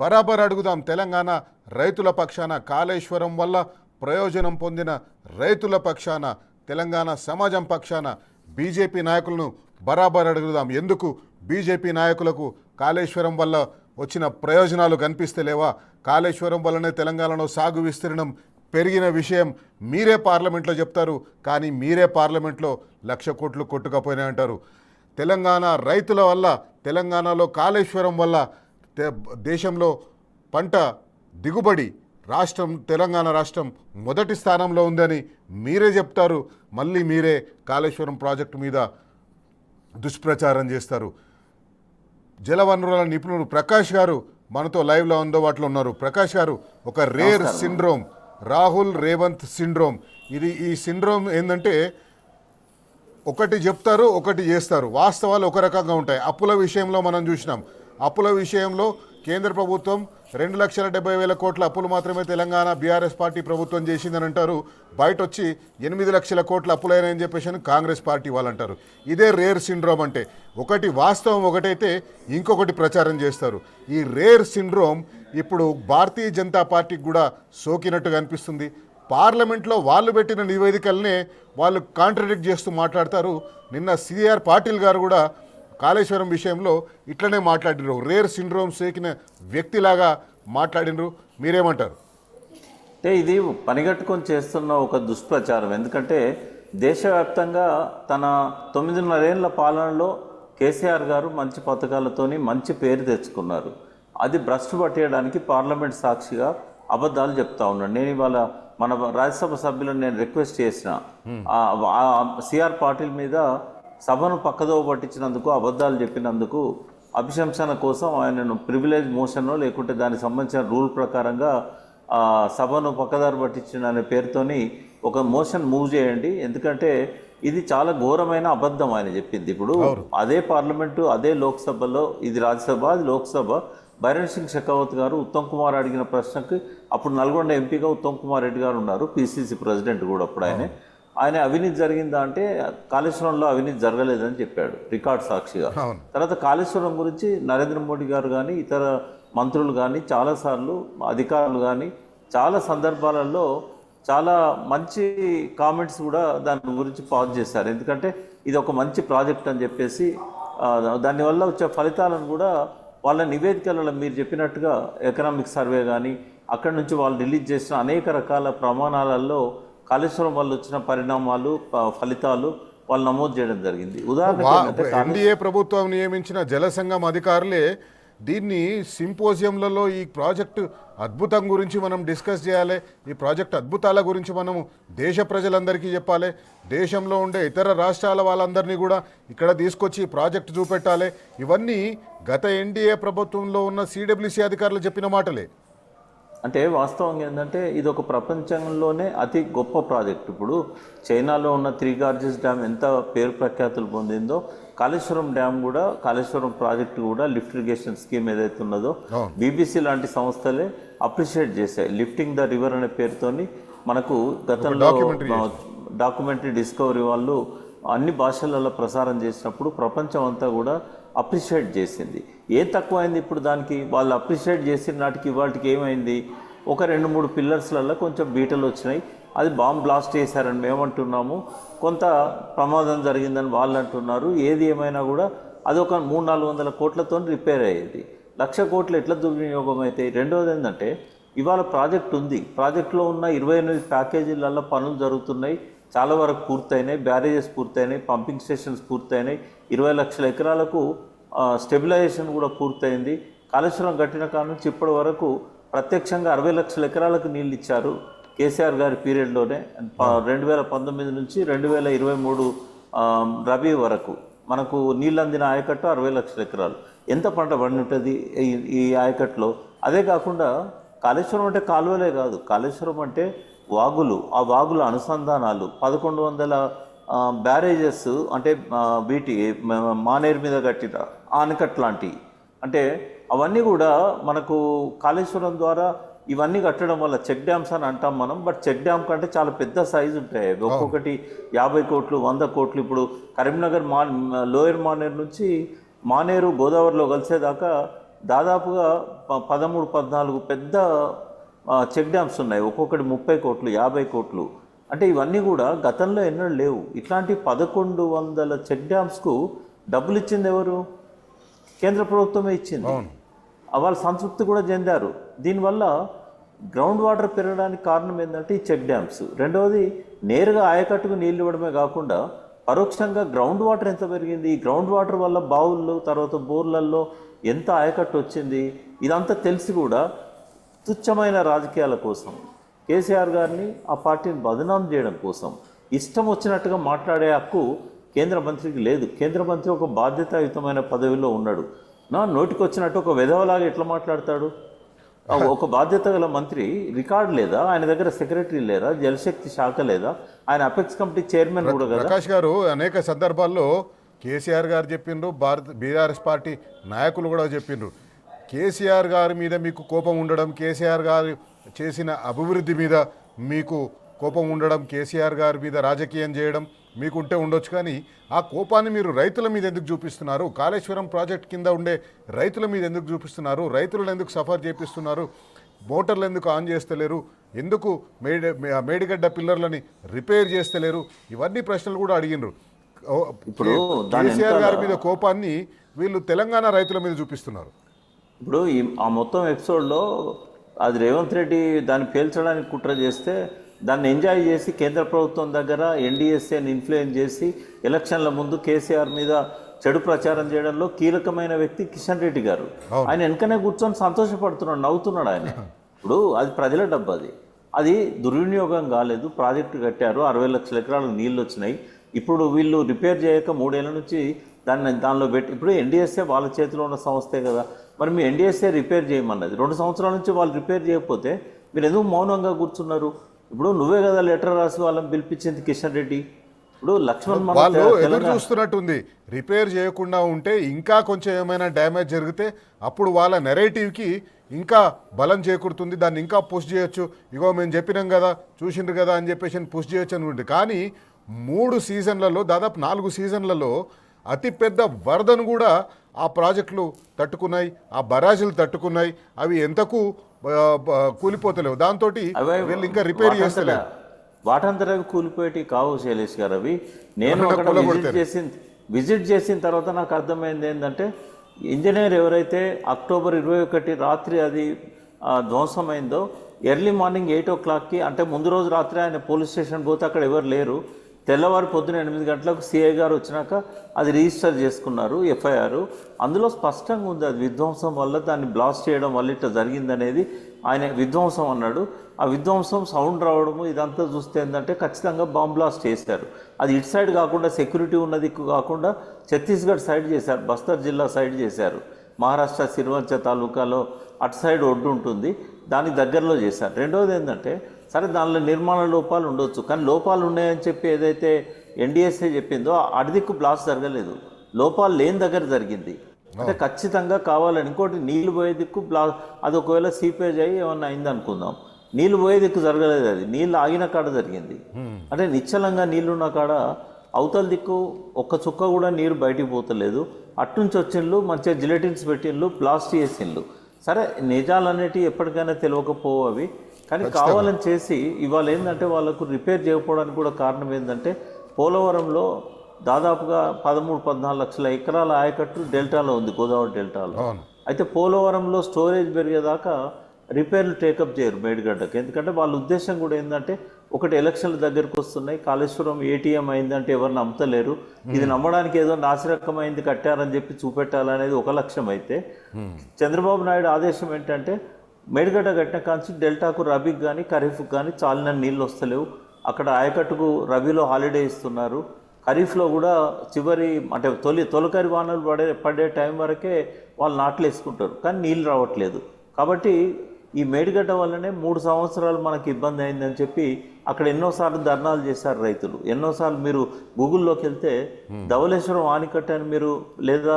బరాబర్ అడుగుదాం. తెలంగాణ రైతుల పక్షాన, కాళేశ్వరం వల్ల ప్రయోజనం పొందిన రైతుల పక్షాన, తెలంగాణ సమాజం పక్షాన బీజేపీ నాయకులను బరాబర్ అడుగుదాం. ఎందుకు బీజేపీ నాయకులకు కాళేశ్వరం వల్ల వచ్చిన ప్రయోజనాలు కనిపిస్తలేవా? కాళేశ్వరం వల్లనే తెలంగాణలో సాగు విస్తీర్ణం పెరిగిన విషయం మీరే పార్లమెంట్లో చెప్తారు, కానీ మీరే పార్లమెంట్లో 1,00,000 కోట్లు కొట్టుకపోయినాయంటారు. తెలంగాణ రైతుల వల్ల, తెలంగాణలో కాళేశ్వరం వల్ల దేశంలో పంట దిగుబడి తెలంగాణ రాష్ట్రం మొదటి స్థానంలో ఉందని మీరే చెప్తారు. మళ్ళీ మీరే కాళేశ్వరం ప్రాజెక్టు మీద దుష్ప్రచారం చేస్తారు. జలవనరుల నిపుణులు ప్రకాష్ గారు మనతో లైవ్లో అందుబాటులో ఉన్నారు. ప్రకాష్ గారు, ఒక rare syndrome, Rahul Revanth syndrome. ఈ సిండ్రోమ్ ఏంటంటే ఒకటి చెప్తారు, ఒకటి చేస్తారు. వాస్తవాలు ఒక రకంగా ఉంటాయి. అప్పుల విషయంలో మనం చూసినాం. అప్పుల విషయంలో కేంద్ర ప్రభుత్వం 2,70,000 కోట్ల అప్పులు మాత్రమే తెలంగాణ బీఆర్ఎస్ పార్టీ ప్రభుత్వం చేసిందని అంటారు. బయట వచ్చి 8 లక్షల కోట్ల అప్పులైనాయని చెప్పేసి కాంగ్రెస్ పార్టీ వాళ్ళు అంటారు. ఇదే రేర్ సిండ్రోమ్ అంటే. ఒకటి వాస్తవం ఒకటైతే ఇంకొకటి ప్రచారం చేస్తారు. ఈ రేర్ సిండ్రోమ్ ఇప్పుడు భారతీయ జనతా పార్టీకి కూడా సోకినట్టుగా అనిపిస్తుంది. పార్లమెంట్లో వాళ్ళు పెట్టిన నివేదికలనే వాళ్ళు కాంట్రడిక్ట్ చేస్తూ మాట్లాడతారు. నిన్న సిఆర్ పాటిల్ గారు కూడా కాళేశ్వరం విషయంలో ఇట్లనే మాట్లాడినరు. రేర్ సిండ్రోమ్ సోకిన వ్యక్తిలాగా మాట్లాడినరు. మీరేమంటారు? అంటే ఇది పనిగట్టుకొని చేస్తున్న ఒక దుష్ప్రచారం. ఎందుకంటే దేశవ్యాప్తంగా తన 9.5 ఏళ్ల పాలనలో కేసీఆర్ గారు మంచి పథకాలతోని మంచి పేరు తెచ్చుకున్నారు. అది భ్రష్టు పట్టేయడానికి పార్లమెంట్ సాక్షిగా అబద్ధాలు చెప్తా ఉన్నాడు. నేను ఇవాళ మన రాజ్యసభ సభ్యులను నేను రిక్వెస్ట్ చేసిన, సిఆర్ పాటిల్ మీద సభను పక్కదోవ పట్టించినందుకు, అబద్ధాలు చెప్పినందుకు అభిశంసన కోసం ఆయనను ప్రివిలేజ్ మోషన్లో లేకుంటే దానికి సంబంధించిన రూల్ ప్రకారంగా సభను పక్కదారి పట్టించిన అనే పేరుతోని ఒక మోషన్ మూవ్ చేయండి. ఎందుకంటే ఇది చాలా ఘోరమైన అబద్ధం ఆయన చెప్పింది. ఇప్పుడు అదే పార్లమెంటు, అదే లోక్సభలో, ఇది రాజ్యసభ, అది లోక్సభ, బైరన్ సింగ్ షెకావత్ గారు ఉత్తమ్ కుమార్ అడిగిన ప్రశ్నకి అప్పుడు నల్గొండ ఎంపీగా ఉత్తమ్ కుమార్ రెడ్డి గారు ఉన్నారు, పిసిసి ప్రెసిడెంట్ కూడా అప్పుడు. ఆయన అవినీతి జరిగిందా అంటే కాళేశ్వరంలో అవినీతి జరగలేదని చెప్పాడు రికార్డ్ సాక్షిగా. తర్వాత కాళేశ్వరం గురించి నరేంద్ర మోడీ గారు కానీ ఇతర మంత్రులు కానీ చాలాసార్లు, అధికారులు కానీ చాలా సందర్భాలలో చాలా మంచి కామెంట్స్ కూడా దాని గురించి పాస్ చేశారు. ఎందుకంటే ఇది ఒక మంచి ప్రాజెక్ట్ అని చెప్పేసి దానివల్ల వచ్చే ఫలితాలను కూడా వాళ్ళ నివేదికలలో మీరు చెప్పినట్టుగా ఎకనామిక్ సర్వే కానీ అక్కడి నుంచి వాళ్ళు రిలీజ్ చేసిన అనేక రకాల ప్రమాణాలలో కాళేశ్వరం వల్ల వచ్చిన పరిణామాలు, ఫలితాలు వాళ్ళు నమోదు చేయడం జరిగింది. ఉదాహరణకు ఎన్డీఏ ప్రభుత్వం నియమించిన జల సంఘం అధికారులే దీన్ని సింపోజియంలలో ఈ ప్రాజెక్టు అద్భుతం గురించి మనం డిస్కస్ చేయాలి, ఈ ప్రాజెక్ట్ అద్భుతాల గురించి మనము దేశ ప్రజలందరికీ చెప్పాలి, దేశంలో ఉండే ఇతర రాష్ట్రాల వాళ్ళందరినీ కూడా ఇక్కడ తీసుకొచ్చి ఈ ప్రాజెక్టు చూపెట్టాలి. ఇవన్నీ గత ఎన్డీఏ ప్రభుత్వంలో ఉన్న సిడబ్ల్యూసీ అధికారులు చెప్పిన మాటలే. అంటే వాస్తవంగా ఏంటంటే ఇది ఒక ప్రపంచంలోనే అతి గొప్ప ప్రాజెక్ట్. ఇప్పుడు చైనాలో ఉన్న 3 గార్జెస్ డ్యామ్ ఎంత పేరు ప్రఖ్యాతులు పొందిందో, కాళేశ్వరం డ్యామ్ కూడా, కాళేశ్వరం ప్రాజెక్టు కూడా, లిఫ్ట్ ఇరిగేషన్ స్కీమ్ ఏదైతే ఉన్నదో బీబీసీ లాంటి సంస్థలే అప్రిషియేట్ చేశాయి. లిఫ్టింగ్ ద రివర్ అనే పేరుతోని మనకు గతంలో డాక్యుమెంటరీ డిస్కవరీ వాళ్ళు అన్ని భాషలలో ప్రసారం చేసినప్పుడు ప్రపంచం అంతా కూడా అప్రిషియేట్ చేసింది. ఏం తక్కువైంది ఇప్పుడు దానికి? వాళ్ళు అప్రిషియేట్ చేసిన నాటికి ఇవాళకి ఏమైంది? ఒక 2-3 పిల్లర్స్లలో కొంచెం బీటలు వచ్చినాయి, అది బాంబ్ బ్లాస్ట్ చేశారని మేము అంటున్నాము, కొంత ప్రమాదం జరిగిందని వాళ్ళు అంటున్నారు. ఏది ఏమైనా కూడా అది ఒక 300-400 కోట్లతో రిపేర్ అయ్యేది. 1,00,000 కోట్లు ఎట్లా దుర్వినియోగం అవుతాయి? రెండవది ఏంటంటే ఇవాళ ప్రాజెక్ట్ ఉంది, ప్రాజెక్టులో ఉన్న 28 ప్యాకేజీలలో పనులు జరుగుతున్నాయి, చాలా వరకు పూర్తయినాయి, బ్యారేజెస్ పూర్తయినాయి, పంపింగ్ స్టేషన్స్ పూర్తయినాయి, 20 లక్షల ఎకరాలకు స్టెబిలైజేషన్ కూడా పూర్తయింది. కాళేశ్వరం కట్టిన కాడ నుంచి ఇప్పటి వరకు ప్రత్యక్షంగా 60 లక్షల ఎకరాలకు నీళ్ళు ఇచ్చారు కేసీఆర్ గారి పీరియడ్లోనే. 2019 నుంచి 2023 రబీ వరకు మనకు నీళ్ళు అందిన ఆయకట్టు 60 లక్షల ఎకరాలు. ఎంత పంట పండి ఉంటుంది ఈ ఆయకట్టులో? అదే కాకుండా కాళేశ్వరం అంటే కాలువలే కాదు, కాళేశ్వరం అంటే వాగులు, ఆ వాగుల అనుసంధానాలు, 1100 బ్యారేజెస్, అంటే వీటి మానేరు మీద కట్టిన ఆనకట్ లాంటివి, అంటే అవన్నీ కూడా మనకు కాళేశ్వరం ద్వారా ఇవన్నీ కట్టడం వల్ల చెక్ డ్యామ్స్ అని అంటాం మనం. బట్ చెక్ డ్యామ్ కంటే చాలా పెద్ద సైజు ఉంటాయి, ఒక్కొక్కటి 50 కోట్లు 100 కోట్లు. ఇప్పుడు కరీంనగర్ లోయర్ మానేరు నుంచి మానేరు గోదావరిలో కలిసేదాకా దాదాపుగా 13-14 పెద్ద చెక్ డ్యామ్స్ ఉన్నాయి. ఒక్కొక్కటి 30 కోట్లు 50 కోట్లు. అంటే ఇవన్నీ కూడా గతంలో ఎన్నడూ లేవు. ఇట్లాంటి 1100 చెక్ డ్యామ్స్కు డబ్బులు ఇచ్చింది ఎవరు? కేంద్ర ప్రభుత్వమే ఇచ్చింది. వాళ్ళు సంతృప్తి కూడా చెందారు. దీనివల్ల గ్రౌండ్ వాటర్ పెరగడానికి కారణం ఏంటంటే ఈ చెక్ డ్యామ్స్. రెండవది, నేరుగా ఆయకట్టుకు నీళ్ళు ఇవ్వడమే కాకుండా పరోక్షంగా గ్రౌండ్ వాటర్ ఎంత పెరిగింది, ఈ గ్రౌండ్ వాటర్ వల్ల బావుల్లో తర్వాత బోర్లల్లో ఎంత ఆయకట్టు వచ్చింది, ఇదంతా తెలిసి కూడా తుచ్చమైన రాజకీయాల కోసం కేసీఆర్ గారిని ఆ పార్టీని బదనాం చేయడం కోసం ఇష్టం వచ్చినట్టుగా మాట్లాడే హక్కు కేంద్ర మంత్రికి లేదు. కేంద్ర మంత్రి ఒక బాధ్యతాయుతమైన పదవిలో ఉన్నాడు. నోటికి వచ్చినట్టు ఒక వెధవలాగా ఎట్లా మాట్లాడతాడు? ఒక బాధ్యత గల మంత్రి రికార్డు లేదా? ఆయన దగ్గర సెక్రటరీ లేదా? జలశక్తి శాఖ లేదా? ఆయన అపెక్స్ కమిటీ చైర్మన్ కూడా కదా. ప్రకాష్ గారు అనేక సందర్భాల్లో కేసీఆర్ గారు చెప్పిండ్రు, బీఆర్ఎస్ పార్టీ నాయకులు కూడా చెప్పిండ్రు. కేసీఆర్ గారి మీద మీకు కోపం ఉండడం, కేసీఆర్ గారు చేసిన అభివృద్ధి మీద మీకు కోపం ఉండడం, కేసీఆర్ గారి మీద రాజకీయం చేయడం మీకుంటే ఉండొచ్చు, కానీ ఆ కోపాన్ని మీరు రైతుల మీద ఎందుకు చూపిస్తున్నారు? కాళేశ్వరం ప్రాజెక్ట్ కింద ఉండే రైతుల మీద ఎందుకు చూపిస్తున్నారు? రైతులను ఎందుకు సఫర్ చేపిస్తున్నారు? మోటార్లు ఎందుకు ఆన్ చేస్తలేరు? ఎందుకు మేడిగడ్డ పిల్లర్లని రిపేర్ చేస్తలేరు? ఇవన్నీ ప్రశ్నలు కూడా అడిగినారు. ఇప్పుడు కేసీఆర్ గారి మీద కోపాన్ని వీళ్ళు తెలంగాణ రైతుల మీద చూపిస్తున్నారు. ఇప్పుడు ఆ మొత్తం ఎపిసోడ్లో అది రేవంత్ రెడ్డి దాన్ని పేల్చడానికి కుట్ర చేస్తే దాన్ని ఎంజాయ్ చేసి కేంద్ర ప్రభుత్వం దగ్గర ఎన్డీఎస్ఏని ఇన్ఫ్లుయెన్స్ చేసి ఎలక్షన్ల ముందు కేసీఆర్ మీద చెడు ప్రచారం చేయడంలో కీలకమైన వ్యక్తి కిషన్ రెడ్డి గారు. ఆయన వెనకనే కూర్చొని సంతోషపడుతున్నాడు, నవ్వుతున్నాడు ఆయన. ఇప్పుడు అది ప్రజల డబ్బు, అది దుర్వినియోగం కాలేదు. ప్రాజెక్టు కట్టారు, 60 లక్షల ఎకరాలకు నీళ్ళు వచ్చినాయి. ఇప్పుడు వీళ్ళు రిపేర్ చేయక 3 ఏళ్ళ నుంచి దానిలో పెట్టి, ఇప్పుడు ఎన్డీఎస్ఏ వాళ్ళ చేతిలో ఉన్న సంస్థే కదా, మరి మీ ఎన్డీఎస్ఏ రిపేర్ చేయమన్నది. 2 సంవత్సరాల నుంచి వాళ్ళు రిపేర్ చేయకపోతే మీరు ఎందుకు మౌనంగా కూర్చున్నారు? ఇప్పుడు నువ్వే కదా లెటర్ రాసి వాళ్ళని పిలిపించింది కిషన్ రెడ్డి. ఇప్పుడు లక్ష్మణ్ వాళ్ళు ఎదురు చూస్తున్నట్టుంది. రిపేర్ చేయకుండా ఉంటే ఇంకా కొంచెం ఏమైనా డ్యామేజ్ జరిగితే అప్పుడు వాళ్ళ నెరేటివ్కి ఇంకా బలం చేకూరుతుంది, దాన్ని ఇంకా పుష్ చేయొచ్చు. ఇగో మేము చెప్పినాం కదా, చూసిండ్రు కదా అని చెప్పేసి పుష్ చేయొచ్చు అనుకుంటే, కానీ 3 సీజన్లలో దాదాపు 4 సీజన్లలో అతిపెద్ద వరదను కూడా ఆ ప్రాజెక్టులు తట్టుకున్నాయి, ఆ బరాజులు తట్టుకున్నాయి. అవి ఎంతకు కూలిపోతలేవు, దాంతో వీళ్ళు ఇంకా రిపేర్ చేస్తలేరు. వాటంతరవి కూలిపోయేటి కావు శైలేష్ గారు. అవి నేను అక్కడ విజిట్ చేసిన తర్వాత నాకు అర్థమైంది ఏంటంటే, ఇంజనీర్ ఎవరైతే అక్టోబర్ 21 రాత్రి అది ధ్వంసమైందో, ఎర్లీ మార్నింగ్ 8 o'clockకి, అంటే ముందు రోజు రాత్రి ఆయన పోలీస్ స్టేషన్ పోతే అక్కడ ఎవరు లేరు. తెల్లవారు పొద్దున 8 గంటలకు సిఐ గారు వచ్చినాక అది రిజిస్టర్ చేసుకున్నారు ఎఫ్ఐఆర్. అందులో స్పష్టంగా ఉంది అది విధ్వంసం వల్ల, దాన్ని బ్లాస్ట్ చేయడం వల్ల ఇట్లా జరిగిందనేది ఆయన విధ్వంసం అన్నాడు. ఆ విధ్వంసం సౌండ్ రావడము ఇదంతా చూస్తే ఏంటంటే ఖచ్చితంగా బాంబ్ బ్లాస్ట్ చేశారు. అది ఇటు సైడ్ కాకుండా, సెక్యూరిటీ ఉన్న దిక్కు కాకుండా ఛత్తీస్గఢ్ సైడ్ చేశారు, బస్తర్ జిల్లా సైడ్ చేశారు. మహారాష్ట్ర సిరివంచ తాలూకాలో అటు సైడ్ ఒడ్డు ఉంటుంది, దానికి దగ్గరలో చేశారు. రెండవది ఏంటంటే, సరే దానిలో నిర్మాణ లోపాలు ఉండొచ్చు, కానీ లోపాలు ఉన్నాయని చెప్పి ఏదైతే ఎన్డీఎస్ఏ చెప్పిందో అటు దిక్కు బ్లాస్ట్ జరగలేదు, లోపాలు లేని దగ్గర జరిగింది. అంటే ఖచ్చితంగా కావాలని. ఇంకోటి, నీళ్లు పోయే దిక్కు అది ఒకవేళ సీపేజ్ అయ్యి ఏమన్నా అయింది అనుకుందాం, నీళ్లు పోయే దిక్కు జరగలేదు, అది నీళ్ళు ఆగిన కాడ జరిగింది. అంటే నిశ్చలంగా నీళ్లున్న కాడ అవతల దిక్కు ఒక్క చుక్క కూడా నీరు బయటికి పోతలేదు. అట్నుంచి వచ్చిండ్లు, మంచిగా జిలెటిన్స్ పెట్టిండ్లు, బ్లాస్ట్ చేసిండ్లు. సరే నిజాలు అనేటివి ఎప్పటికైనా తెలియకపోవు అవి, కానీ కావాలని చేసి ఇవాళ ఏంటంటే వాళ్ళకు రిపేర్ చేయకపోవడానికి కూడా కారణం ఏంటంటే, పోలవరంలో దాదాపుగా 13-14 లక్షల ఎకరాల ఆయకట్టు డెల్టాలో ఉంది, గోదావరి డెల్టాలో. అయితే పోలవరంలో స్టోరేజ్ పెరిగేదాకా రిపేర్లు టేకప్ చేయరు మేడిగడ్డకు. ఎందుకంటే వాళ్ళ ఉద్దేశం కూడా ఏంటంటే, ఒకటి ఎలక్షన్ల దగ్గరకు వస్తున్నాయి, కాళేశ్వరం ఏటీఎం అయిందంటే ఎవరు నమ్మతలేరు, ఇది నమ్మడానికి ఏదో నాసిరకమైంది కట్టారని చెప్పి చూపెట్టాలనేది ఒక లక్ష్యం. అయితే చంద్రబాబు నాయుడు ఆదేశం ఏంటంటే, మేడిగడ్డ కట్టిన కాంచి డెల్టాకు రబీకి కానీ ఖరీఫ్కి కానీ చాలిన నీళ్ళు వస్తలేవు, అక్కడ ఆయకట్టుకు రబీలో హాలిడే ఇస్తున్నారు, ఖరీఫ్లో కూడా చివరి అంటే తొలకరి వానలు పడే టైం వరకే వాళ్ళు నాట్లు వేసుకుంటారు, కానీ నీళ్ళు రావట్లేదు. కాబట్టి ఈ మేడిగడ్డ వల్లనే 3 సంవత్సరాలు మనకి ఇబ్బంది అయిందని చెప్పి అక్కడ ఎన్నోసార్లు ధర్నాలు చేశారు రైతులు. ఎన్నోసార్లు మీరు గూగుల్లోకి వెళ్తే ధవళేశ్వరం ఆనికట్ట అని మీరు, లేదా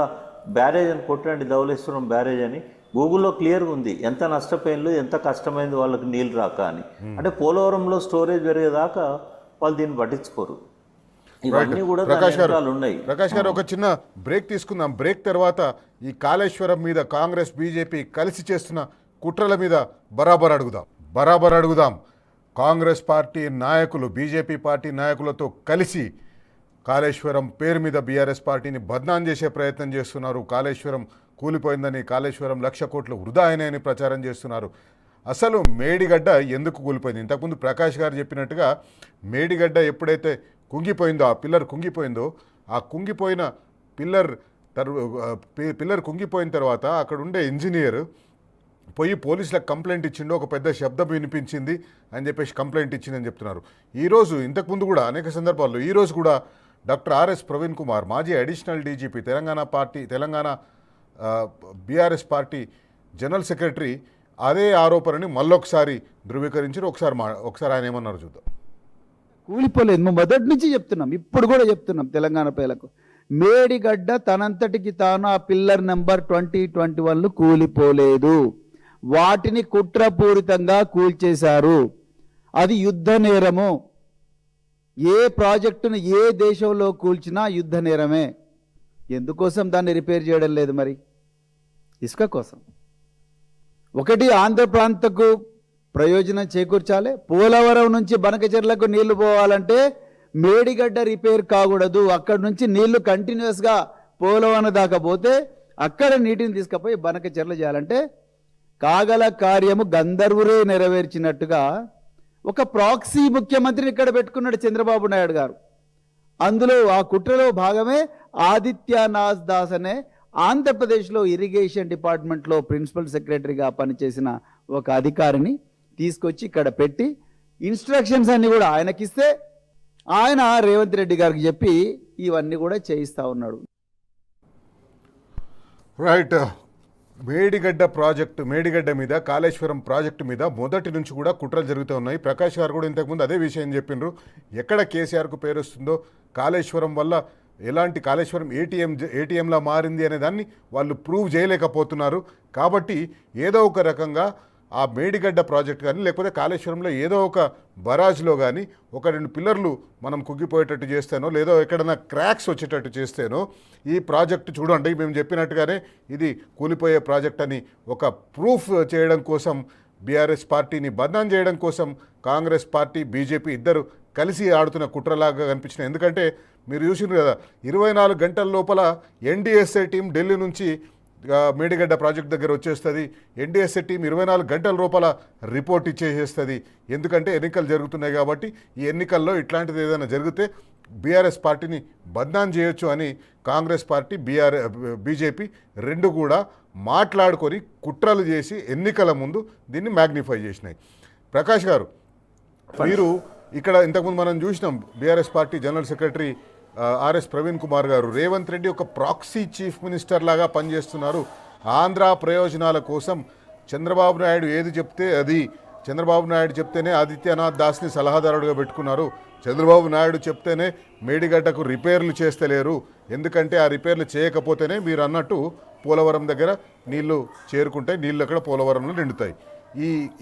బ్యారేజ్ అని కొట్టండి, ధవళేశ్వరం బ్యారేజ్ అని, గూగుల్లో క్లియర్గా ఉంది ఎంత నష్టపోయిందో, ఎంత కష్టమైంది వాళ్ళకి నీళ్ళు రాక అని. అంటే పోలవరంలో స్టోరేజ్ పెరిగేదాకా వాళ్ళు దీన్ని పట్టించుకోరు. ఇవన్నీ కూడా దాని ప్రకాష్ గారు వెనకాల ఉన్నాయి. ప్రకాష్ గారు ఒక చిన్న బ్రేక్ తీసుకుందాం. బ్రేక్ తర్వాత ఈ కాళేశ్వరం మీద కాంగ్రెస్ బీజేపీ కలిసి చేస్తున్న కుట్రల మీద బరాబర్ అడుగుదాం. కాంగ్రెస్ పార్టీ నాయకులు బీజేపీ పార్టీ నాయకులతో కలిసి కాళేశ్వరం పేరు మీద బీఆర్ఎస్ పార్టీని బద్నాం చేసే ప్రయత్నం చేస్తున్నారు. కాళేశ్వరం కూలిపోయిందని, కాళేశ్వరం 1,00,000 కోట్లు వృధా అయినాయని ప్రచారం చేస్తున్నారు. అసలు మేడిగడ్డ ఎందుకు కూలిపోయింది? ఇంతకుముందు ప్రకాష్ గారు చెప్పినట్టుగా మేడిగడ్డ ఎప్పుడైతే కుంగిపోయిందో, ఆ పిల్లర్ కుంగిపోయిందో, ఆ కుంగిపోయిన పిల్లర్ కుంగిపోయిన తర్వాత అక్కడ ఉండే ఇంజనీర్ పోయి పోలీసులకు కంప్లైంట్ ఇచ్చిండు, ఒక పెద్ద శబ్దం వినిపించింది అని చెప్పేసి కంప్లైంట్ ఇచ్చిందని చెప్తున్నారు. ఈరోజు ఇంతకుముందు కూడా అనేక సందర్భాల్లో ఈరోజు కూడా డాక్టర్ ఆర్ఎస్ ప్రవీణ్ కుమార్, మాజీ additional DGP, Telangana BRS party general secretary అదే ఆరోపణని మళ్ళొకసారి ధృవీకరించారు. ఒకసారి ఆయన ఏమన్నారు చూద్దాం. కూలిపోలేదు. మేము మొదటి నుంచి చెప్తున్నాం, ఇప్పుడు కూడా చెప్తున్నాం తెలంగాణ ప్రజలకు, మేడిగడ్డ తనంతటికి తాను ఆ పిల్లర్ నెంబర్ 2021 కూలిపోలేదు. వాటిని కుట్రపూరితంగా కూల్చేశారు. అది యుద్ధ నేరము. ఏ ప్రాజెక్టును ఏ దేశంలో కూల్చినా యుద్ధ నేరమే. ఎందుకోసం దాన్ని రిపేర్ చేయడం లేదు? మరి ఇసుక కోసం. ఒకటి ఆంధ్ర ప్రాంతకు ప్రయోజనం చేకూర్చాలి. పోలవరం నుంచి బనకచెర్లకు నీళ్లు పోవాలంటే మేడిగడ్డ రిపేర్ కాకూడదు. అక్కడి నుంచి నీళ్లు కంటిన్యూస్గా పోలవరం దాకా పోతే అక్కడ నీటిని తీసుకుపోయి బనకచెర్ల చేయాలంటే కాగల కార్యము గంధర్వురే నెరవేర్చినట్టుగా ఒక ప్రాక్సీ ముఖ్యమంత్రిని ఇక్కడ పెట్టుకున్నాడు చంద్రబాబు నాయుడు గారు. అందులో ఆ కుట్రలో భాగమే ఆదిత్యనాథ్ దాస్ అనే ఆంధ్రప్రదేశ్లో ఇరిగేషన్ డిపార్ట్మెంట్లో ప్రిన్సిపల్ సెక్రటరీగా పనిచేసిన ఒక అధికారిని తీసుకొచ్చి ఇక్కడ పెట్టి ఇన్స్ట్రక్షన్స్ అన్నీ కూడా ఆయనకిస్తే ఆయన రేవంత్ రెడ్డి గారికి చెప్పి ఇవన్నీ కూడా చేయిస్తూ ఉన్నాడు. రైట్. మేడిగడ్డ మీద, కాళేశ్వరం ప్రాజెక్టు మీద మొదటి నుంచి కూడా కుట్రలు జరుగుతూ ఉన్నాయి. ప్రకాష్ గారు కూడా ఇంతకుముందు అదే విషయం చెప్పిండ్రు. ఎక్కడ కేసీఆర్కు పేరు వస్తుందో, కాళేశ్వరం వల్ల ఎలాంటి కాళేశ్వరం ఏటీఎంలా మారింది అనే దాన్ని వాళ్ళు ప్రూవ్ చేయలేకపోతున్నారు. కాబట్టి ఏదో ఒక రకంగా ఆ మేడిగడ్డ ప్రాజెక్ట్ కానీ లేకపోతే కాళేశ్వరంలో ఏదో ఒక బరాజ్లో కానీ 1-2 పిల్లర్లు మనం కుంగిపోయేటట్టు చేస్తేనో, లేదో ఎక్కడైనా క్రాక్స్ వచ్చేటట్టు చేస్తేనో ఈ ప్రాజెక్టు చూడండి మేము చెప్పినట్టుగానే ఇది కూలిపోయే ప్రాజెక్ట్ అని ఒక ప్రూఫ్ చేయడం కోసం, బీఆర్ఎస్ పార్టీని బద్నాం చేయడం కోసం కాంగ్రెస్ పార్టీ బీజేపీ ఇద్దరు కలిసి ఆడుతున్న కుట్రలాగా కనిపించినాయి. ఎందుకంటే మీరు చూసినారు కదా, 24 గంటల లోపల ఎన్డీఎస్ఏ టీం ఢిల్లీ నుంచి మేడిగడ్డ ప్రాజెక్ట్ దగ్గర వచ్చేస్తుంది. ఎన్డీఎస్ఏ టీం 24 గంటల లోపల రిపోర్ట్ ఇచ్చేసేస్తుంది. ఎందుకంటే ఎన్నికలు జరుగుతున్నాయి కాబట్టి ఈ ఎన్నికల్లో ఇట్లాంటిది ఏదైనా జరిగితే బీఆర్ఎస్ పార్టీని బద్నాం చేయొచ్చు అని కాంగ్రెస్ పార్టీ బీజేపీ రెండు కూడా మాట్లాడుకొని కుట్రలు చేసి ఎన్నికల ముందు దీన్ని మ్యాగ్నిఫై చేసినాయి. ప్రకాష్ గారు, మీరు ఇక్కడ ఇంతకుముందు మనం చూసినాం BRS party general secretary RS Praveen Kumar గారు రేవంత్ రెడ్డి ఒక ప్రాక్సీ చీఫ్ మినిస్టర్ లాగా పనిచేస్తున్నారు. ఆంధ్ర ప్రయోజనాల కోసం చంద్రబాబు నాయుడు ఏది చెప్తే అది, చంద్రబాబు నాయుడు చెప్తేనే ఆదిత్యనాథ్ దాస్ని సలహాదారుడుగా పెట్టుకున్నారు. చంద్రబాబు నాయుడు చెప్తేనే మేడిగడ్డకు రిపేర్లు చేస్తలేరు. ఎందుకంటే ఆ రిపేర్లు చేయకపోతేనే మీరు అన్నట్టు పోలవరం దగ్గర నీళ్లు చేరుకుంటే నీళ్ళు అక్కడ పోలవరంలో నిండుతాయి.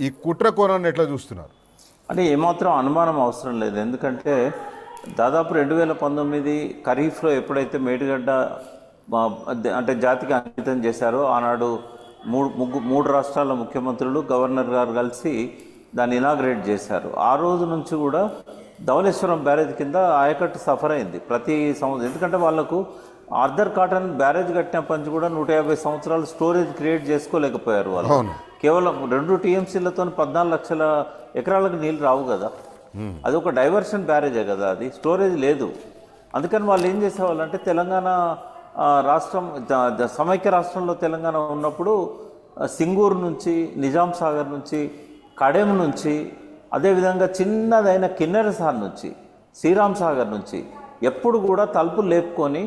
ఈ కుట్ర కోణాన్ని ఎట్లా చూస్తున్నారు? అంటే ఏమాత్రం అనుమానం అవసరం లేదు. ఎందుకంటే దాదాపు 2019 ఖరీఫ్లో ఎప్పుడైతే మేడిగడ్డ అంటే జాతికి అంకితం చేశారో ఆనాడు మూడు రాష్ట్రాల ముఖ్యమంత్రులు, గవర్నర్ గారు కలిసి దాన్ని ఇనాగ్రేట్ చేశారు. ఆ రోజు నుంచి కూడా ధవళేశ్వరం బ్యారేజ్ కింద ఆయకట్టు సఫర్ అయింది ప్రతి సంవత్సరం. ఎందుకంటే వాళ్ళకు ఆర్థర్ కాటన్ బ్యారేజ్ కట్టినప్పటి నుంచి కూడా 150 సంవత్సరాలు స్టోరేజ్ క్రియేట్ చేసుకోలేకపోయారు. వాళ్ళు కేవలం 2 టీఎంసీలతో 14 లక్షల ఎకరాలకు నీళ్ళు రావు కదా. అది ఒక డైవర్షన్ బ్యారేజే కదా, అది స్టోరేజ్ లేదు. అందుకని వాళ్ళు ఏం చేసేవాళ్ళంటే తెలంగాణ రాష్ట్రం సమైక్య రాష్ట్రంలో తెలంగాణ ఉన్నప్పుడు సింగూరు నుంచి, నిజాం సాగర్ నుంచి, కడెం నుంచి, అదేవిధంగా చిన్నదైన కిన్నెరసార్ నుంచి, శ్రీరామ్ సాగర్ నుంచి ఎప్పుడు కూడా తలుపులు లేపుకొని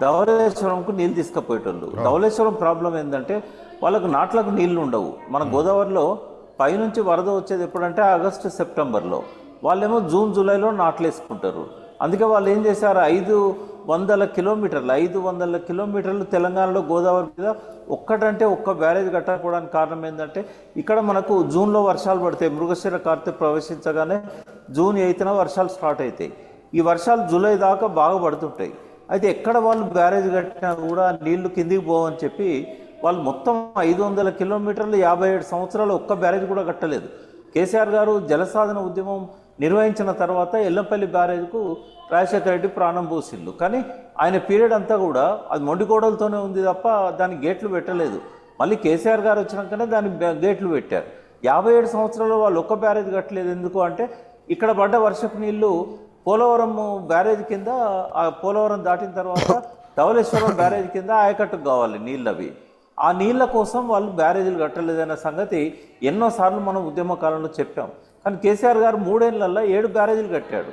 ధవళేశ్వరంకు నీళ్ళు తీసుకుపోయేటోళ్ళు. ధవళేశ్వరం ప్రాబ్లం ఏంటంటే వాళ్ళకు నాట్లకు నీళ్లు ఉండవు. మన గోదావరిలో పైనుంచి వరద వచ్చేది ఎప్పుడంటే ఆగస్టు సెప్టెంబర్లో, వాళ్ళేమో జూన్ జూలైలో నాట్లు వేసుకుంటారు. అందుకే వాళ్ళు ఏం చేశారు, 500 కిలోమీటర్లు తెలంగాణలో గోదావరి మీద ఒక్కటంటే ఒక్క బ్యారేజ్ కట్టకపోవడానికి కారణం ఏంటంటే ఇక్కడ మనకు జూన్లో వర్షాలు పడతాయి. మృగశిర కార్తె ప్రవేశించగానే జూన్ 8న వర్షాలు స్టార్ట్ అవుతాయి. ఈ వర్షాలు జూలై దాకా బాగా పడుతుంటాయి. అయితే ఎక్కడ వాళ్ళు బ్యారేజ్ కట్టినా కూడా నీళ్లు కిందికి పోవని చెప్పి వాళ్ళు మొత్తం 500 కిలోమీటర్లు 57 సంవత్సరాలు ఒక్క బ్యారేజ్ కూడా కట్టలేదు. కేసీఆర్ గారు జలసాధన ఉద్యమం నిర్వహించిన తర్వాత ఎల్లంపల్లి బ్యారేజ్కు రాజశేఖర రెడ్డి ప్రాణం పోసిళ్ళు. కానీ ఆయన పీరియడ్ అంతా కూడా అది మొండికోడలతోనే ఉంది తప్ప దానికి గేట్లు పెట్టలేదు. మళ్ళీ కేసీఆర్ గారు వచ్చినాకనే దానికి గేట్లు పెట్టారు. 57 సంవత్సరాలు వాళ్ళు ఒక్క బ్యారేజ్ కట్టలేదు. ఎందుకు అంటే ఇక్కడ పడ్డ వర్షపు నీళ్లు పోలవరం బ్యారేజ్ కింద, ఆ పోలవరం దాటిన తర్వాత ధవళేశ్వరం బ్యారేజ్ కింద ఆయకట్టుకు కావాలి నీళ్ళు. అవి ఆ నీళ్ళ కోసం వాళ్ళు బ్యారేజీలు కట్టలేదనే సంగతి ఎన్నోసార్లు మనం ఉద్యమ కాలంలో చెప్పాం. కానీ కేసీఆర్ గారు 3 ఏళ్లలో 7 బ్యారేజీలు కట్టాడు.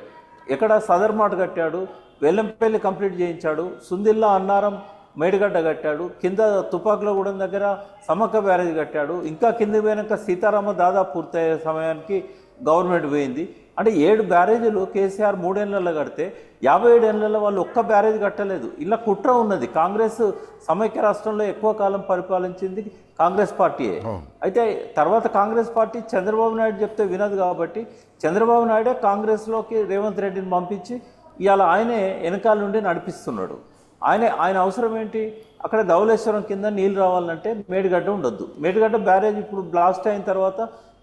ఎక్కడ సదర్మాట్ కట్టాడు, వెల్లంపల్లి కంప్లీట్ చేయించాడు, సుందిల్లా అన్నారం మేడిగడ్డ కట్టాడు, కింద తుపాకులగూడెం దగ్గర సమక్క బ్యారేజ్ కట్టాడు, ఇంకా కింద పోయినాక సీతారామ దాదాపు పూర్తయ్యే సమయానికి గవర్నమెంట్ పోయింది. అంటే 7 బ్యారేజీలు కేసీఆర్ 3 ఏళ్లలో కడితే 57 ఏళ్లలో వాళ్ళు ఒక్క బ్యారేజ్ కట్టలేదు. ఇలా కుట్ర ఉన్నది. కాంగ్రెస్ సమైక్య రాష్ట్రంలో ఎక్కువ కాలం పరిపాలించింది కాంగ్రెస్ పార్టీయే. అయితే తర్వాత కాంగ్రెస్ పార్టీ చంద్రబాబు నాయుడు చెప్తే వినదు కాబట్టి చంద్రబాబు నాయుడే కాంగ్రెస్లోకి రేవంత్ రెడ్డిని పంపించి ఇవాళ ఆయనే వెనకాల నుండి నడిపిస్తున్నాడు. ఆయన అవసరం ఏంటి? అక్కడ ధవళేశ్వరం కింద నీళ్ళు రావాలంటే మేడిగడ్డ ఉండొద్దు. మేడిగడ్డ బ్యారేజ్ ఇప్పుడు బ్లాస్ట్ అయిన తర్వాత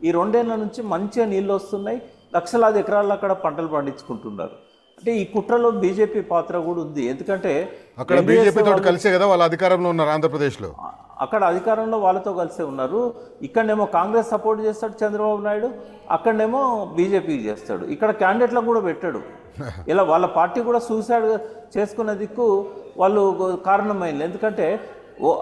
ఈ 2 ఏళ్ల నుంచి మంచిగా నీళ్ళు వస్తున్నాయి. లక్షలాది ఎకరాల్లో అక్కడ పంటలు పండించుకుంటున్నారు. అంటే ఈ కుట్రలో బీజేపీ పాత్ర కూడా ఉంది. ఎందుకంటే అక్కడ బీజేపీ తోటి కలిసే కదా వాళ్ళు అధికారంలో ఉన్నారు ఆంధ్రప్రదేశ్లో. అక్కడ అధికారంలో వాళ్ళతో కలిసే ఉన్నారు. ఇక్కడనేమో కాంగ్రెస్ సపోర్ట్ చేస్తాడు చంద్రబాబు నాయుడు, అక్కడనేమో బీజేపీకి చేస్తాడు. ఇక్కడ క్యాండిడేట్లకు కూడా పెట్టాడు. ఇలా వాళ్ళ పార్టీ కూడా సూసైడ్ చేసుకునే దిక్కు వాళ్ళు కారణమైంది. ఎందుకంటే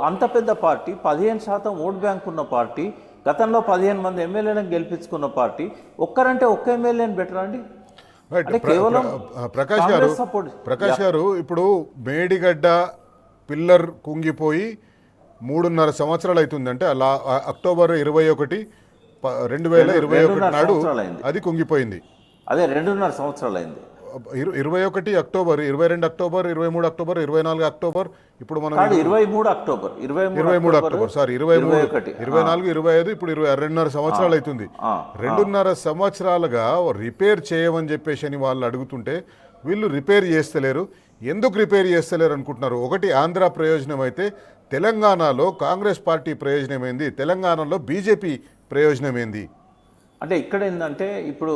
అంత పెద్ద పార్టీ, 15% ఓట్ బ్యాంక్ ఉన్న పార్టీ, గతంలో 15 మంది ఎమ్మెల్యేలను గెలిపించుకున్న పార్టీ, ఒక్కరంటే ఒక్క ఎమ్మెల్యేని బెటర్ అండి. కేవలం ప్రకాష్ గారు ఇప్పుడు మేడిగడ్డ పిల్లర్ కుంగిపోయి 3.5 సంవత్సరాలు అవుతుందంటే అలా అక్టోబర్ 21, 2021 నాడు అది కుంగిపోయింది. అదే 2.5 సంవత్సరాలు అయింది. 21 అక్టోబర్, 22 అక్టోబర్, 23 అక్టోబర్, 24 అక్టోబర్, ఇప్పుడు మనం 23 అక్టోబర్, 23 అక్టోబర్ సారీ 23, 24, 25, ఇప్పుడు 2.5 సంవత్సరాలు అవుతుంది. 2.5 సంవత్సరాలుగా రిపేర్ చేయమని చెప్పేసి అని వాళ్ళు అడుగుతుంటే వీళ్ళు రిపేర్ చేస్తలేరు. ఎందుకు రిపేర్ చేస్తలేరు అనుకుంటున్నారు? ఒకటి ఆంధ్ర ప్రయోజనం అయితే తెలంగాణలో కాంగ్రెస్ పార్టీ ప్రయోజనం ఏంది, తెలంగాణలో బీజేపీ ప్రయోజనం ఏంది? అంటే ఇక్కడ ఏంటంటే ఇప్పుడు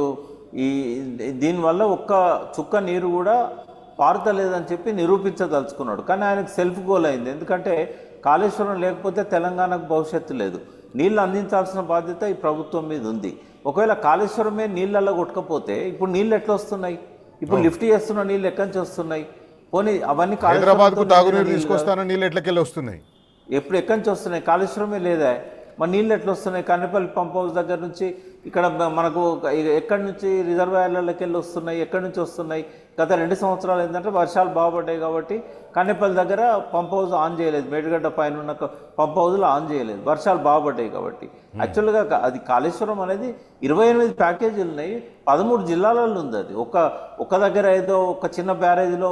దీనివల్ల ఒక్క చుక్క నీరు కూడా పారుతలేదని చెప్పి నిరూపించదలుచుకున్నాడు. కానీ ఆయనకు సెల్ఫ్ గోల్ అయింది. ఎందుకంటే కాళేశ్వరం లేకపోతే తెలంగాణకు భవిష్యత్తు లేదు. నీళ్ళు అందించాల్సిన బాధ్యత ఈ ప్రభుత్వం మీద ఉంది. ఒకవేళ కాళేశ్వరమే నీళ్ళల్లో కొట్టకపోతే ఇప్పుడు నీళ్ళు ఎట్లా వస్తున్నాయి? ఇప్పుడు లిఫ్ట్ చేస్తున్న నీళ్ళు ఎక్కడి నుంచి వస్తున్నాయి? పోనీ అవన్నీ హైదరాబాద్కు తాగునీరు తీసుకొస్తాన నీళ్ళు ఎట్లకెళ్ళి వస్తున్నాయి? ఎప్పుడు ఎక్కడి నుంచి వస్తున్నాయి? కాళేశ్వరమే లేదా? మరి నీళ్ళు ఎట్లా వస్తున్నాయి? కన్నెపల్లి పంప్ హౌస్ దగ్గర నుంచి ఇక్కడ మనకు ఎక్కడి నుంచి రిజర్వాయర్లకి వెళ్ళి వస్తున్నాయి, ఎక్కడి నుంచి వస్తున్నాయి? గత 2 సంవత్సరాలు ఏంటంటే వర్షాలు బాగుపడ్డాయి కాబట్టి కన్నెపల్లి దగ్గర పంప్ హౌస్ ఆన్ చేయలేదు, మేడిగడ్డ పైన ఉన్న పంప్ హౌస్లో ఆన్ చేయలేదు, వర్షాలు బాగుపడ్డాయి కాబట్టి. యాక్చువల్గా అది కాళేశ్వరం అనేది 28 ప్యాకేజీలు ఉన్నాయి, 13 జిల్లాలలో ఉంది. అది ఒక దగ్గర ఏదో ఒక చిన్న బ్యారేజీలో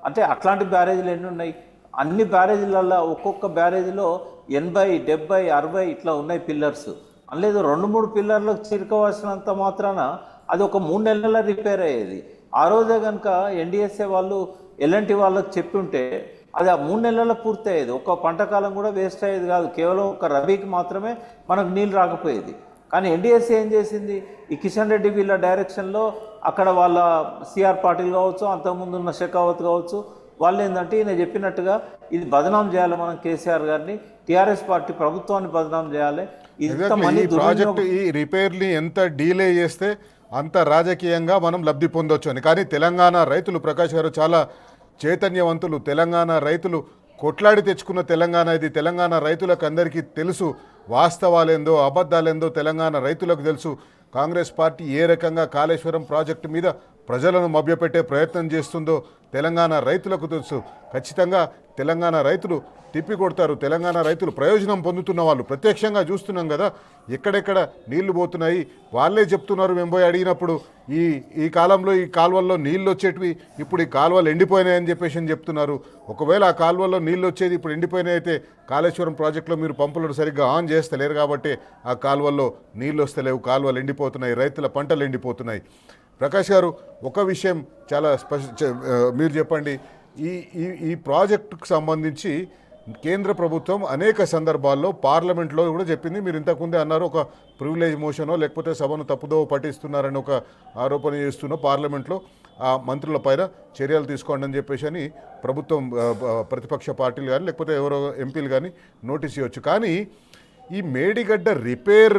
అంటే అట్లాంటి బ్యారేజీలు ఎన్ని ఉన్నాయి? అన్ని బ్యారేజీలలో ఒక్కొక్క బ్యారేజీలో 80, 70, 60 ఇట్లా ఉన్నాయి పిల్లర్స్. అనలేదు 2-3 పిల్లర్లకు చిరకవలసినంత మాత్రాన అది ఒక 3 నెలల రిపేర్ అయ్యేది. ఆ రోజే కనుక ఎన్డీఎస్ఏ వాళ్ళు ఎల్ఎన్టీ వాళ్ళకి చెప్పి ఉంటే అది ఆ 3 నెలల్లో పూర్తి అయ్యేది. ఒక పంటకాలం కూడా వేస్ట్ అయ్యేది కాదు. కేవలం ఒక రబీకి మాత్రమే మనకు నీళ్ళు రాకపోయేది. కానీ ఎన్డీఎస్ఏ ఏం చేసింది? ఈ కిషన్ రెడ్డి వీళ్ళ డైరెక్షన్లో అక్కడ వాళ్ళ సిఆర్ పాటిల్ కావచ్చు, అంతకుముందు ఉన్న షెకావత్ కావచ్చు, వాళ్ళు ఏంటంటే ఈయన చెప్పినట్టుగా ఇది బదనాం చేయాలి, మనం కేసీఆర్ గారిని, టీఆర్ఎస్ పార్టీ ప్రభుత్వాన్ని బదనాం చేయాలి. ప్రాజెక్ట్ ఈ రిపేర్ని ఎంత డీలే చేస్తే అంత రాజకీయంగా మనం లబ్ధి పొందొచ్చు అని. కానీ తెలంగాణ రైతులు, ప్రకాష్ గారు చాలా చైతన్యవంతులు. తెలంగాణ రైతులు కొట్లాడి తెచ్చుకున్న తెలంగాణ ఇది. తెలంగాణ రైతులకు అందరికీ తెలుసు వాస్తవాలేందో అబద్ధాలేందో తెలంగాణ రైతులకు తెలుసు. కాంగ్రెస్ పార్టీ ఏ రకంగా కాళేశ్వరం ప్రాజెక్టు మీద ప్రజలను మభ్యపెట్టే ప్రయత్నం చేస్తుందో తెలంగాణ రైతులకు తెలుసు. ఖచ్చితంగా తెలంగాణ రైతులు తిప్పికొడతారు. తెలంగాణ రైతులు ప్రయోజనం పొందుతున్న వాళ్ళు ప్రత్యక్షంగా చూస్తున్నాం కదా, ఎక్కడెక్కడ నీళ్లు పోతున్నాయి. వాళ్ళే చెప్తున్నారు, మేము పోయి అడిగినప్పుడు ఈ కాలంలో ఈ కాలువల్లో నీళ్ళు వచ్చేటివి ఇప్పుడు ఈ కాలువలు ఎండిపోయినాయని చెప్పేసి చెప్తున్నారు. ఒకవేళ ఆ కాలువల్లో నీళ్ళు వచ్చేది ఇప్పుడు ఎండిపోయినాయి అయితే కాళేశ్వరం ప్రాజెక్టులో మీరు పంపులను సరిగ్గా ఆన్ చేస్తలేరు కాబట్టి ఆ కాలువల్లో నీళ్ళు వస్తలేవు, కాలువలు ఎండిపోతున్నాయి, రైతుల పంటలు ఎండిపోతున్నాయి. ప్రకాష్ గారు ఒక విషయం చాలా మీరు చెప్పండి. ఈ ఈ ఈ ప్రాజెక్టుకు సంబంధించి కేంద్ర ప్రభుత్వం అనేక సందర్భాల్లో పార్లమెంట్లో కూడా చెప్పింది. మీరు ఇంతకుముందే అన్నారు, ఒక ప్రివిలేజ్ మోషనో లేకపోతే సభను తప్పుదోవ పట్టిస్తున్నారని ఒక ఆరోపణ చేస్తున్న పార్లమెంట్లో ఆ మంత్రుల పైన చర్యలు తీసుకోండి అని చెప్పేసి అని ప్రభుత్వం ప్రతిపక్ష పార్టీలు కానీ లేకపోతే ఎవరో ఎంపీలు కానీ నోటీస్ ఇవ్వచ్చు. కానీ ఈ మేడిగడ్డ రిపేర్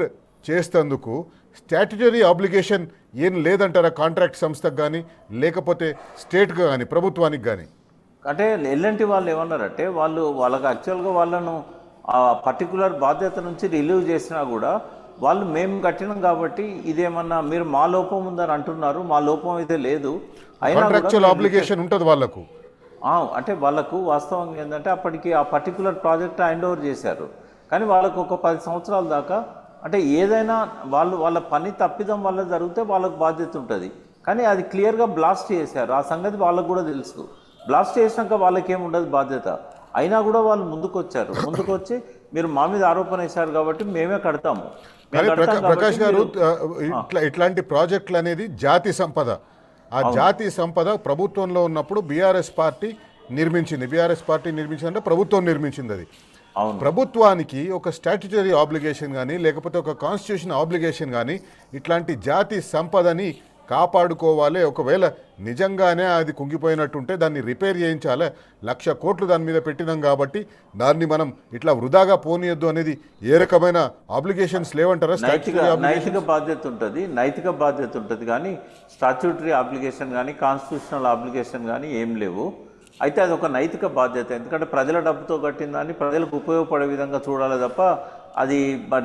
చేసేందుకు స్టాట్యుటరీ ఆబ్లిగేషన్ ఏం లేదంటారా కాంట్రాక్ట్ సంస్థకు కానీ లేకపోతే స్టేట్కి కానీ ప్రభుత్వానికి కానీ? అంటే ఎల్ఎన్టీ వాళ్ళు ఏమన్నారంటే వాళ్ళకి యాక్చువల్గా వాళ్ళను ఆ పర్టికులర్ బాధ్యత నుంచి రిలీవ్ చేసినా కూడా వాళ్ళు మేము కట్టినాం కాబట్టి ఇదేమన్నా మీరు మా లోపం ఉందని అంటున్నారు, మా లోపం అయితే లేదు. కాంట్రాక్చువల్ ఆబ్లిగేషన్ ఉంటుంది వాళ్ళకు. అంటే వాళ్ళకు వాస్తవంగా ఏంటంటే అప్పటికి ఆ పర్టికులర్ ప్రాజెక్ట్ హ్యాండ్ ఓవర్ చేశారు. కానీ వాళ్ళకు ఒక 10 సంవత్సరాల దాకా అంటే ఏదైనా వాళ్ళ పని తప్పిదం వల్ల జరిగితే వాళ్ళకు బాధ్యత ఉంటుంది. కానీ అది క్లియర్గా బ్లాస్ట్ చేశారు, ఆ సంగతి వాళ్ళకు కూడా తెలుసు. బ్లాస్ట్ చేసినాక వాళ్ళకి ఏమి ఉండదు బాధ్యత. అయినా కూడా వాళ్ళు ముందుకు వచ్చి మీరు మా మీద ఆరోపణ వేశారు కాబట్టి మేమే కడతాము. ప్రకాష్ గారు, ఇట్లాంటి ప్రాజెక్టులు అనేది జాతి సంపద. ఆ జాతి సంపద ప్రభుత్వంలో ఉన్నప్పుడు బీఆర్ఎస్ పార్టీ నిర్మించిందంటే ప్రభుత్వం నిర్మించింది. అది ప్రభుత్వానికి ఒక స్టాట్యుటరీ ఆబ్లిగేషన్ కానీ లేకపోతే ఒక కాన్స్టిట్యూషన్ ఆబ్లిగేషన్ కానీ ఇట్లాంటి జాతి సంపదని కాపాడుకోవాలి. ఒకవేళ నిజంగానే అది కుంగిపోయినట్టుంటే దాన్ని రిపేర్ చేయించాలి. 1,00,000 కోట్లు దాని మీద పెట్టినాం కాబట్టి దాన్ని మనం ఇట్లా వృధాగా పోనీయద్దు అనేది ఏ రకమైన ఆబ్లిగేషన్స్ లేవంటారా? నైతిక బాధ్యత ఉంటుంది కానీ స్టాట్యూటరీ ఆబ్లిగేషన్ కానీ కాన్స్టిట్యూషనల్ ఆబ్లిగేషన్ కానీ ఏం లేవు. అయితే అది ఒక నైతిక బాధ్యత. ఎందుకంటే ప్రజల డబ్బుతో కట్టిందని ప్రజలకు ఉపయోగపడే విధంగా చూడాలి తప్ప అది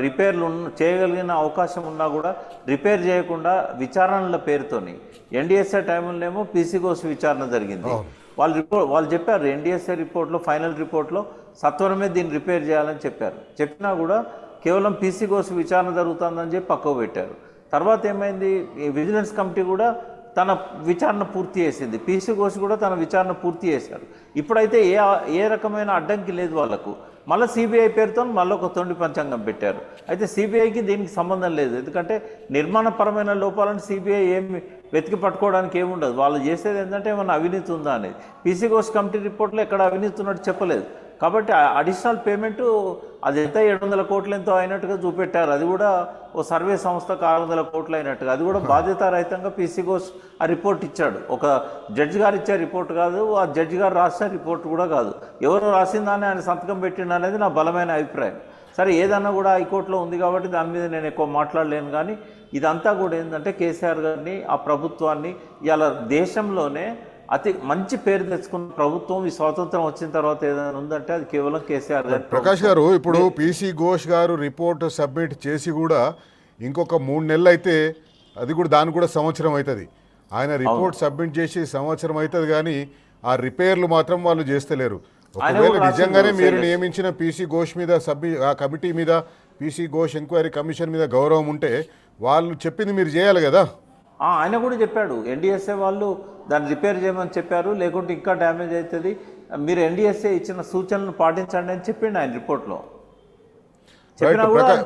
రిపేర్లు చేయగలిగిన అవకాశం ఉన్నా కూడా రిపేర్ చేయకుండా విచారణల పేరుతోని ఎన్డీఎస్ఏ టైంలోనేమో పీసీ కోర్సు విచారణ జరిగింది. వాళ్ళు చెప్పారు ఎన్డీఎస్ఏ రిపోర్ట్లో ఫైనల్ రిపోర్ట్లో సత్వరమే దీన్ని రిపేర్ చేయాలని చెప్పినా కూడా కేవలం పీసీ కోర్సు విచారణ జరుగుతుందని చెప్పి పక్కకు పెట్టారు. తర్వాత ఏమైంది, విజిలెన్స్ కమిటీ కూడా తన విచారణ పూర్తి చేసింది, పీసీ కోర్సు కూడా తన విచారణ పూర్తి చేశారు. ఇప్పుడైతే ఏ రకమైన అడ్డంకి లేదు వాళ్ళకు. మళ్ళీ సిబిఐ పేరుతో మళ్ళీ ఒక తొండి పంచాంగం పెట్టారు. అయితే సిబిఐకి దీనికి సంబంధం లేదు. ఎందుకంటే నిర్మాణపరమైన లోపాలను సిబిఐ ఏమి వెతికి పట్టుకోవడానికి ఏముండదు. వాళ్ళు చేసేది ఏంటంటే ఏమన్నా అవినీతి ఉందా అనేది. పీసీ కోర్స్ కమిటీ రిపోర్ట్లో ఎక్కడ అవినీతి ఉన్నట్టు చెప్పలేదు. కాబట్టి అడిషనల్ పేమెంటు అది ఎంత 700 కోట్లు ఎంతో అయినట్టుగా చూపెట్టారు. అది కూడా ఓ సర్వే సంస్థకు 600 కోట్లు అయినట్టుగా, అది కూడా బాధ్యతారహితంగా పీసీ కోర్స్ ఆ రిపోర్ట్ ఇచ్చాడు. ఒక జడ్జి గారు ఇచ్చే రిపోర్ట్ కాదు, ఆ జడ్జి గారు రాసిన రిపోర్ట్ కూడా కాదు. ఎవరు రాసిందాన్ని ఆయన సంతకం పెట్టిండు అనేది నా బలమైన అభిప్రాయం. సరే, ఏదన్నా కూడా హైకోర్టులో ఉంది కాబట్టి దాని మీద నేను ఎక్కువ మాట్లాడలేను. కానీ ఇదంతా కూడా ఏంటంటే కేసీఆర్ గారిని, ఆ ప్రభుత్వాన్ని ఇలా దేశంలోనే అతి మంచి పేరు తెచ్చుకున్న ప్రభుత్వం ఈ స్వాతంత్రం వచ్చిన తర్వాత ఏదైనా ఉందంటే అది కేవలం కేసీఆర్ గారు. ప్రకాష్ గారు, ఇప్పుడు పీసీ ఘోష్ గారు రిపోర్ట్ సబ్మిట్ చేసి కూడా ఇంకొక 3 నెలలు అయితే అది కూడా దానికి కూడా సంవత్సరం అవుతుంది. ఆయన రిపోర్ట్ సబ్మిట్ చేసి సంవత్సరం అవుతుంది కానీ ఆ రిపేర్లు మాత్రం వాళ్ళు చేస్తలేరు. ఒకవేళ నిజంగానే మీరు నియమించిన పీసీ ఘోష్ మీద ఆ కమిటీ మీద పీసీ ఘోష్ ఎంక్వైరీ కమిషన్ మీద గౌరవం ఉంటే వాళ్ళు చెప్పింది మీరు చేయాలి కదా. ఆయన కూడా చెప్పాడు, ఎన్డీఎస్ఏ వాళ్ళు దాన్ని రిపేర్ చేయమని చెప్పారు, లేకుంటే ఇంకా డ్యామేజ్ అవుతుంది, మీరు ఎన్డీఎస్ఏ ఇచ్చిన సూచనలను పాటించండి అని చెప్పిండు ఆయన రిపోర్ట్లో.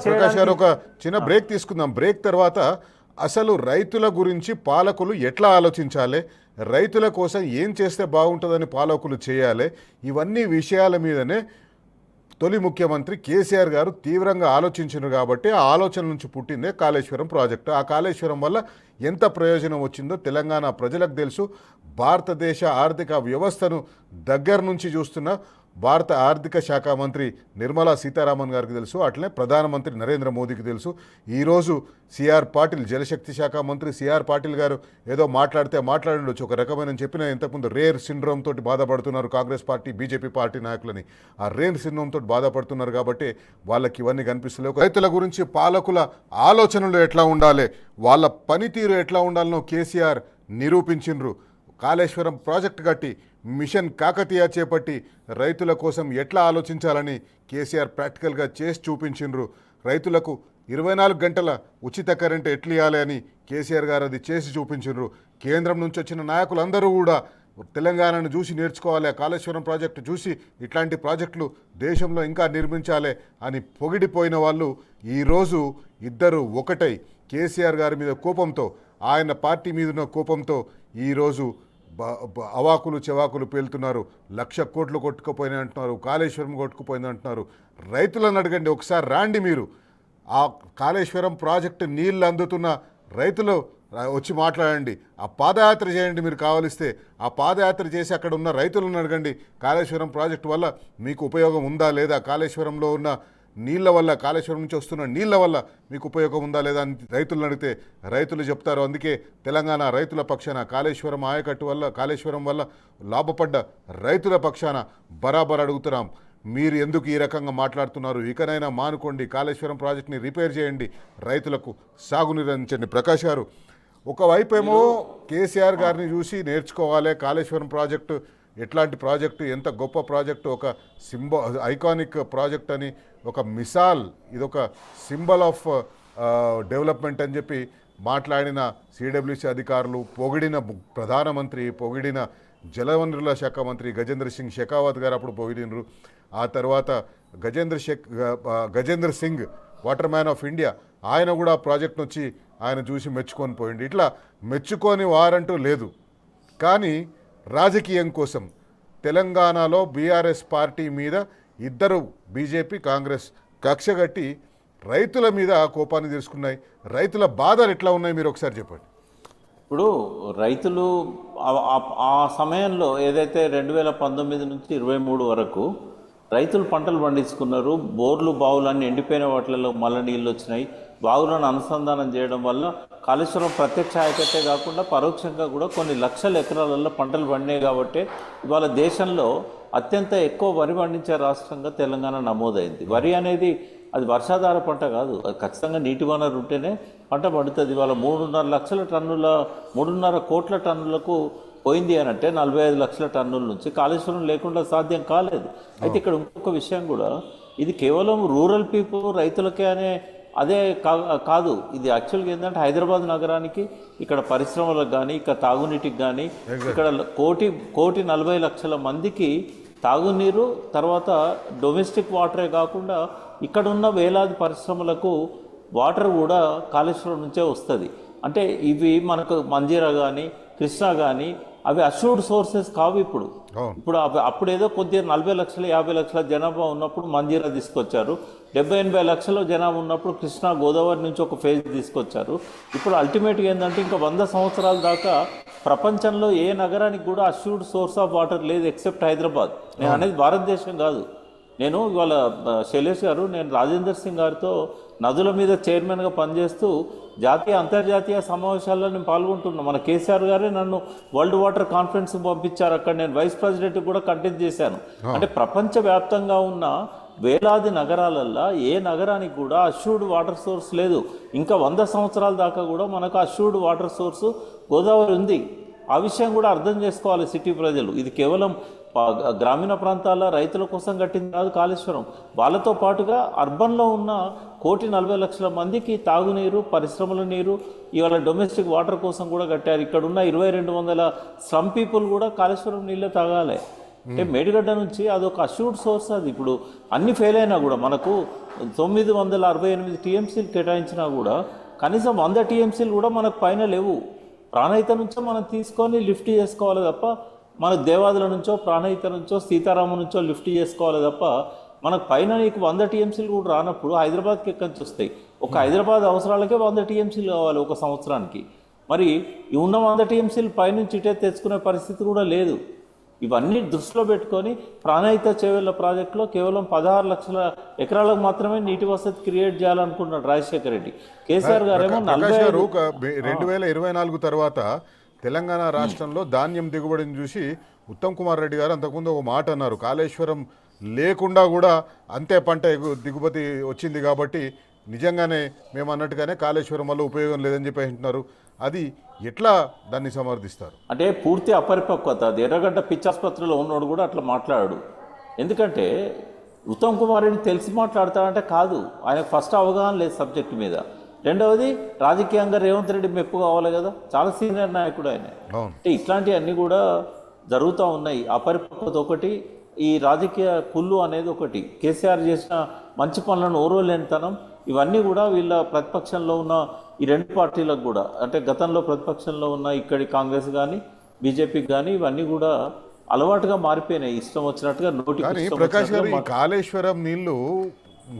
ప్రకాష్ గారు, ఒక చిన్న బ్రేక్ తీసుకుందాం. బ్రేక్ తర్వాత అసలు రైతుల గురించి పాలకులు ఎట్లా ఆలోచించాలి, రైతుల కోసం ఏం చేస్తే బాగుంటుందని పాలకులు చేయాలి, ఇవన్నీ విషయాల మీదనే తొలి ముఖ్యమంత్రి కేసీఆర్ గారు తీవ్రంగా ఆలోచించారు. కాబట్టి ఆ ఆలోచన నుంచి పుట్టిందే కాళేశ్వరం ప్రాజెక్టు. ఆ కాళేశ్వరం వల్ల ఎంత ప్రయోజనం వచ్చిందో తెలంగాణ ప్రజలకు తెలుసు. భారతదేశ ఆర్థిక వ్యవస్థను దగ్గర నుంచి చూస్తున్న భారత ఆర్థిక శాఖ మంత్రి నిర్మలా సీతారామన్ గారికి తెలుసు. అట్లనే ప్రధానమంత్రి నరేంద్ర మోదీకి తెలుసు. ఈరోజు సిఆర్ పాటిల్, జలశక్తి శాఖ మంత్రి సిఆర్ పాటిల్ గారు ఏదో మాట్లాడిండొచ్చు, ఒక రకమైన చెప్పిన ఇంతకుముందు రేర్ సిండ్రోమ్ తోటి బాధపడుతున్నారు కాంగ్రెస్ పార్టీ బీజేపీ పార్టీ నాయకులని. ఆ రేర్ సిండ్రోమ్ తోటి బాధపడుతున్నారు కాబట్టి వాళ్ళకి ఇవన్నీ కనిపిస్తలేవు. రైతుల గురించి పాలకుల ఆలోచనలు ఎట్లా ఉండాలి, వాళ్ళ పనితీరు ఎట్లా ఉండాలనో కేసీఆర్ నిరూపించిండ్రు. కాళేశ్వరం ప్రాజెక్టు కట్టి మిషన్ కాకతీయ చేపట్టి రైతుల కోసం ఎట్లా ఆలోచించాలని కేసీఆర్ ప్రాక్టికల్గా చేసి చూపించిండ్రు. రైతులకు 24 గంటల ఉచిత కరెంటు ఎట్లా ఇవ్వాలి అని కేసీఆర్ గారు అది చేసి చూపించిండ్రు. కేంద్రం నుంచి వచ్చిన నాయకులందరూ కూడా తెలంగాణను చూసి నేర్చుకోవాలి, కాళేశ్వరం ప్రాజెక్టు చూసి ఇట్లాంటి ప్రాజెక్టులు దేశంలో ఇంకా నిర్మించాలి అని పొగిడిపోయిన వాళ్ళు ఈరోజు ఇద్దరు ఒకటై కేసీఆర్ గారి మీద కోపంతో ఆయన పార్టీ మీద ఉన్న కోపంతో ఈరోజు అవాకులు చెవాకులు పేలుతున్నారు. 1,00,000 కోట్లు కొట్టుకుపోయినాయి అంటున్నారు, కాళేశ్వరం కొట్టుకుపోయింది అంటున్నారు. రైతులను అడగండి, ఒకసారి రాండి మీరు. ఆ కాళేశ్వరం ప్రాజెక్టు నీళ్ళు అందుతున్న రైతులు వచ్చి మాట్లాడండి, ఆ పాదయాత్ర చేయండి. మీరు కావలిస్తే ఆ పాదయాత్ర చేసి అక్కడ ఉన్న రైతులను అడగండి, కాళేశ్వరం ప్రాజెక్టు వల్ల మీకు ఉపయోగం ఉందా లేదా, కాళేశ్వరంలో ఉన్న నీళ్ళ వల్ల, కాళేశ్వరం నుంచి వస్తున్న నీళ్ళ వల్ల మీకు ఉపయోగం ఉందా లేదా అని రైతులను అడిగితే రైతులు చెప్తారు. అందుకే తెలంగాణ రైతుల పక్షాన, కాళేశ్వరం ఆయకట్టు వల్ల, కాళేశ్వరం వల్ల లాభపడ్డ రైతుల పక్షాన బరాబర్ అడుగుతున్నాం. మీరు ఎందుకు ఈ రకంగా మాట్లాడుతున్నారు? ఇకనైనా మానుకోండి, కాళేశ్వరం ప్రాజెక్ట్ని రిపేర్ చేయండి, రైతులకు సాగునీరు అందించండి. ప్రకాష్ గారు, ఒకవైపేమో కేసీఆర్ గారిని చూసి నేర్చుకోవాలి, కాళేశ్వరం ప్రాజెక్టు ఎట్లాంటి ప్రాజెక్టు, ఎంత గొప్ప ప్రాజెక్టు, ఒక ఐకానిక్ ప్రాజెక్ట్ అని, ఒక మిసాల్, ఇదొక సింబల్ ఆఫ్ డెవలప్మెంట్ అని చెప్పి మాట్లాడిన సిడబ్ల్యూసీ అధికారులు, పొగిడిన ప్రధానమంత్రి, పొగిడిన జలవనరుల శాఖ మంత్రి గజేంద్ర సింగ్ షెకావత్ గారు అప్పుడు పొగిడినరు. ఆ తర్వాత Gajendra Singh water man of India, ఆయన కూడా ప్రాజెక్ట్ను వచ్చి ఆయన చూసి మెచ్చుకొని పోయింది. ఇట్లా మెచ్చుకొని వారంటూ లేదు. కానీ రాజకీయం కోసం తెలంగాణలో బీఆర్ఎస్ పార్టీ మీద ఇద్దరు బీజేపీ కాంగ్రెస్ కక్షగట్టి రైతుల మీద కోపాన్ని తీసుకున్నాయి. రైతుల బాధలు ఎట్లా ఉన్నాయి మీరు ఒకసారి చెప్పండి. ఇప్పుడు రైతులు ఆ సమయంలో ఏదైతే 2019 నుంచి 23 వరకు రైతులు పంటలు పండించుకున్నారు. బోర్లు బావులన్నీ ఎండిపోయిన వాటిలలో మళ్ళీ నీళ్ళు వచ్చినాయి. బావులను అనుసంధానం చేయడం వల్ల కాళేశ్వరం ప్రత్యక్ష ఆయకట్టే కాకుండా పరోక్షంగా కూడా కొన్ని లక్షల ఎకరాలలో పంటలు పండినాయి. కాబట్టి ఇవాళ దేశంలో అత్యంత ఎక్కువ వరి పండించే రాష్ట్రంగా తెలంగాణ నమోదైంది. వరి అనేది అది వర్షాధార పంట కాదు, అది ఖచ్చితంగా నీటి వనరు ఉంటేనే పంట పండుతుంది. ఇవాళ 3.5 కోట్ల టన్నులకు పోయింది అని అంటే 45 లక్షల టన్నుల నుంచి కాళేశ్వరం లేకుండా సాధ్యం కాలేదు. అయితే ఇక్కడ ఇంకొక విషయం కూడా, ఇది కేవలం రూరల్ పీపుల్ రైతులకే అనే అదే కాదు. ఇది యాక్చువల్గా ఏంటంటే హైదరాబాద్ నగరానికి, ఇక్కడ పరిశ్రమలకు కానీ, ఇక్కడ తాగునీటికి కానీ, ఇక్కడ 1,40,00,000 మందికి తాగునీరు, తర్వాత డొమెస్టిక్ వాటరే కాకుండా ఇక్కడ ఉన్న వేలాది పరిశ్రమలకు వాటర్ కూడా కాళేశ్వరం నుంచే వస్తుంది. అంటే ఇవి మనకు మంజీరా కానీ, కృష్ణా కానీ అవి అష్యూర్డ్ సోర్సెస్ కావు. ఇప్పుడు అప్పుడేదో కొద్దిగా 40 లక్షలు 50 లక్షల జనాభా ఉన్నప్పుడు మంజీరా తీసుకొచ్చారు. 70-80 లక్షల జనాభా ఉన్నప్పుడు కృష్ణా గోదావరి నుంచి ఒక ఫేజ్ తీసుకొచ్చారు. ఇప్పుడు అల్టిమేట్గా ఏంటంటే ఇంకా 100 సంవత్సరాల దాకా ప్రపంచంలో ఏ నగరానికి కూడా అష్యూర్డ్ సోర్స్ ఆఫ్ వాటర్ లేదు ఎక్సెప్ట్ హైదరాబాద్. నేను అనేది భారతదేశం కాదు. నేను ఇవాళ శైలేష్ గారు, నేను రాజేందర్ సింగ్ గారితో నదుల మీద చైర్మన్గా పనిచేస్తూ జాతీయ అంతర్జాతీయ సమావేశాల్లో నేను పాల్గొంటున్నాను. మన కేసీఆర్ గారే నన్ను వరల్డ్ వాటర్ కాన్ఫరెన్స్ పంపించారు. అక్కడ నేను వైస్ ప్రెసిడెంట్ కూడా కంటెస్ట్ చేశాను. అంటే ప్రపంచవ్యాప్తంగా ఉన్న వేలాది నగరాలల్లో ఏ నగరానికి కూడా అష్యూర్డ్ వాటర్ సోర్స్ లేదు. ఇంకా 100 సంవత్సరాల దాకా కూడా మనకు అష్యూర్డ్ వాటర్ సోర్సు గోదావరి ఉంది. ఆ విషయం కూడా అర్థం చేసుకోవాలి సిటీ ప్రజలు. ఇది కేవలం గ్రామీణ ప్రాంతాల రైతుల కోసం కట్టింది కాదు కాళేశ్వరం. వాళ్ళతో పాటుగా అర్బన్లో ఉన్న 1,40,00,000 మందికి తాగునీరు, పరిశ్రమల నీరు, ఇవాళ డొమెస్టిక్ వాటర్ కోసం కూడా కట్టారు. ఇక్కడ ఉన్న 2,200 స్లమ్ పీపుల్ కూడా కాళేశ్వరం నీళ్ళే తాగాలి. అంటే మేడిగడ్డ నుంచి అదొక అష్యూర్డ్ సోర్స్. అది ఇప్పుడు అన్ని ఫెయిల్ అయినా కూడా మనకు 968 టీఎంసీలు కేటాయించినా కూడా కనీసం 100 టీఎంసీలు కూడా మనకు పైన లేవు. ప్రాణహిత నుంచో మనం తీసుకొని లిఫ్ట్ చేసుకోవాలి తప్ప, మనకు దేవాదుల నుంచో, ప్రాణహిత నుంచో, సీతారామ నుంచో లిఫ్ట్ చేసుకోవాలి తప్ప, మనకు పైన నీకు 100 టీఎంసీలు కూడా రానప్పుడు హైదరాబాద్కి ఎక్కడి నుంచి వస్తాయి? ఒక హైదరాబాద్ అవసరాలకే 100 టీఎంసీలు కావాలి ఒక సంవత్సరానికి. మరి ఉన్న 100 టీఎంసీలు పైనుంచి ఇటే తెచ్చుకునే పరిస్థితి కూడా లేదు. ఇవన్నీ దృష్టిలో పెట్టుకొని ప్రాణహిత చేవెళ్ల ప్రాజెక్టులో కేవలం 16 లక్షల ఎకరాలకు మాత్రమే నీటి వసతి క్రియేట్ చేయాలనుకుంటున్నాడు రాజశేఖర రెడ్డి. కేసీఆర్ గారేమో 2024 తర్వాత తెలంగాణ రాష్ట్రంలో ధాన్యం దిగుబడిని చూసి ఉత్తమ్ కుమార్ రెడ్డి గారు అంతకుముందు ఒక మాట అన్నారు, కాళేశ్వరం లేకుండా కూడా అంతే పంట దిగుబడి వచ్చింది కాబట్టి నిజంగానే మేము అన్నట్టుగానే కాళేశ్వరం వల్ల ఉపయోగం లేదని చెప్పి అంటున్నారు. అది ఎట్లా దాన్ని సమర్థిస్తారు? అంటే పూర్తి అపరిపక్వత. అది ఎర్రగడ్డ పిచ్చాసుపత్రిలో ఉన్నోడు కూడా అట్లా మాట్లాడాడు. ఎందుకంటే ఉత్తమ్ కుమార్ రెడ్డి తెలిసి మాట్లాడతాడంటే కాదు, ఆయనకు ఫస్ట్ అవగాహన లేదు సబ్జెక్టు మీద. రెండవది రాజకీయంగా రేవంత్ రెడ్డి మెప్పు కావాలి కదా, చాలా సీనియర్ నాయకుడు ఆయన. అంటే ఇట్లాంటివన్నీ కూడా జరుగుతూ ఉన్నాయి. అపరిపక్వత ఒకటి, ఈ రాజకీయ కుళ్ళు అనేది ఒకటి. కేసీఆర్ చేసిన మంచి పనులను ఓర్వలేనితనం, ఇవన్నీ కూడా వీళ్ళ ప్రతిపక్షంలో ఉన్న ఈ రెండు పార్టీలకు కూడా, అంటే గతంలో ప్రతిపక్షంలో ఉన్న ఇక్కడి కాంగ్రెస్ కానీ బీజేపీకి కానీ ఇవన్నీ కూడా అలవాటుగా మారిపోయినాయి. ఇష్టం వచ్చినట్టుగా నోటికి కానీ ఇష్టం ప్రకాష్ గారు, ఈ వచ్చినట్టుగా కాళేశ్వరం నీళ్లు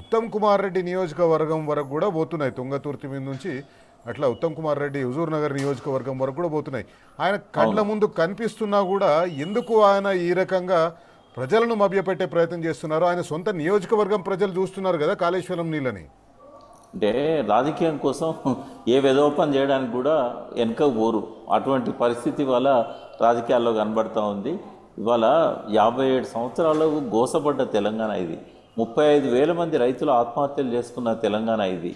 ఉత్తమ్ కుమార్ రెడ్డి నియోజకవర్గం వరకు కూడా పోతున్నాయి. తుంగతుర్తి మీద నుంచి అట్లా ఉత్తమ్ కుమార్ రెడ్డి హుజూర్ నగర్ నియోజకవర్గం వరకు కూడా పోతున్నాయి. ఆయన కళ్ళ ముందు కనిపిస్తున్నా కూడా ఎందుకు ఆయన ఈ రకంగా ప్రజలను మభ్యపెట్టే ప్రయత్నం చేస్తున్నారు? ఆయన సొంత నియోజకవర్గం ప్రజలు చూస్తున్నారు కదా కాళేశ్వరం నీళ్ళని. అంటే రాజకీయం కోసం ఏ వెధోపం చేయడానికి కూడా వెనక పోరు. అటువంటి పరిస్థితి ఇవాళ రాజకీయాల్లో కనబడుతూ ఉంది. ఇవాళ 57 సంవత్సరాలకు గోసపడ్డ తెలంగాణ ఇది. 35,000 మంది రైతులు ఆత్మహత్యలు చేసుకున్న తెలంగాణ ఇది.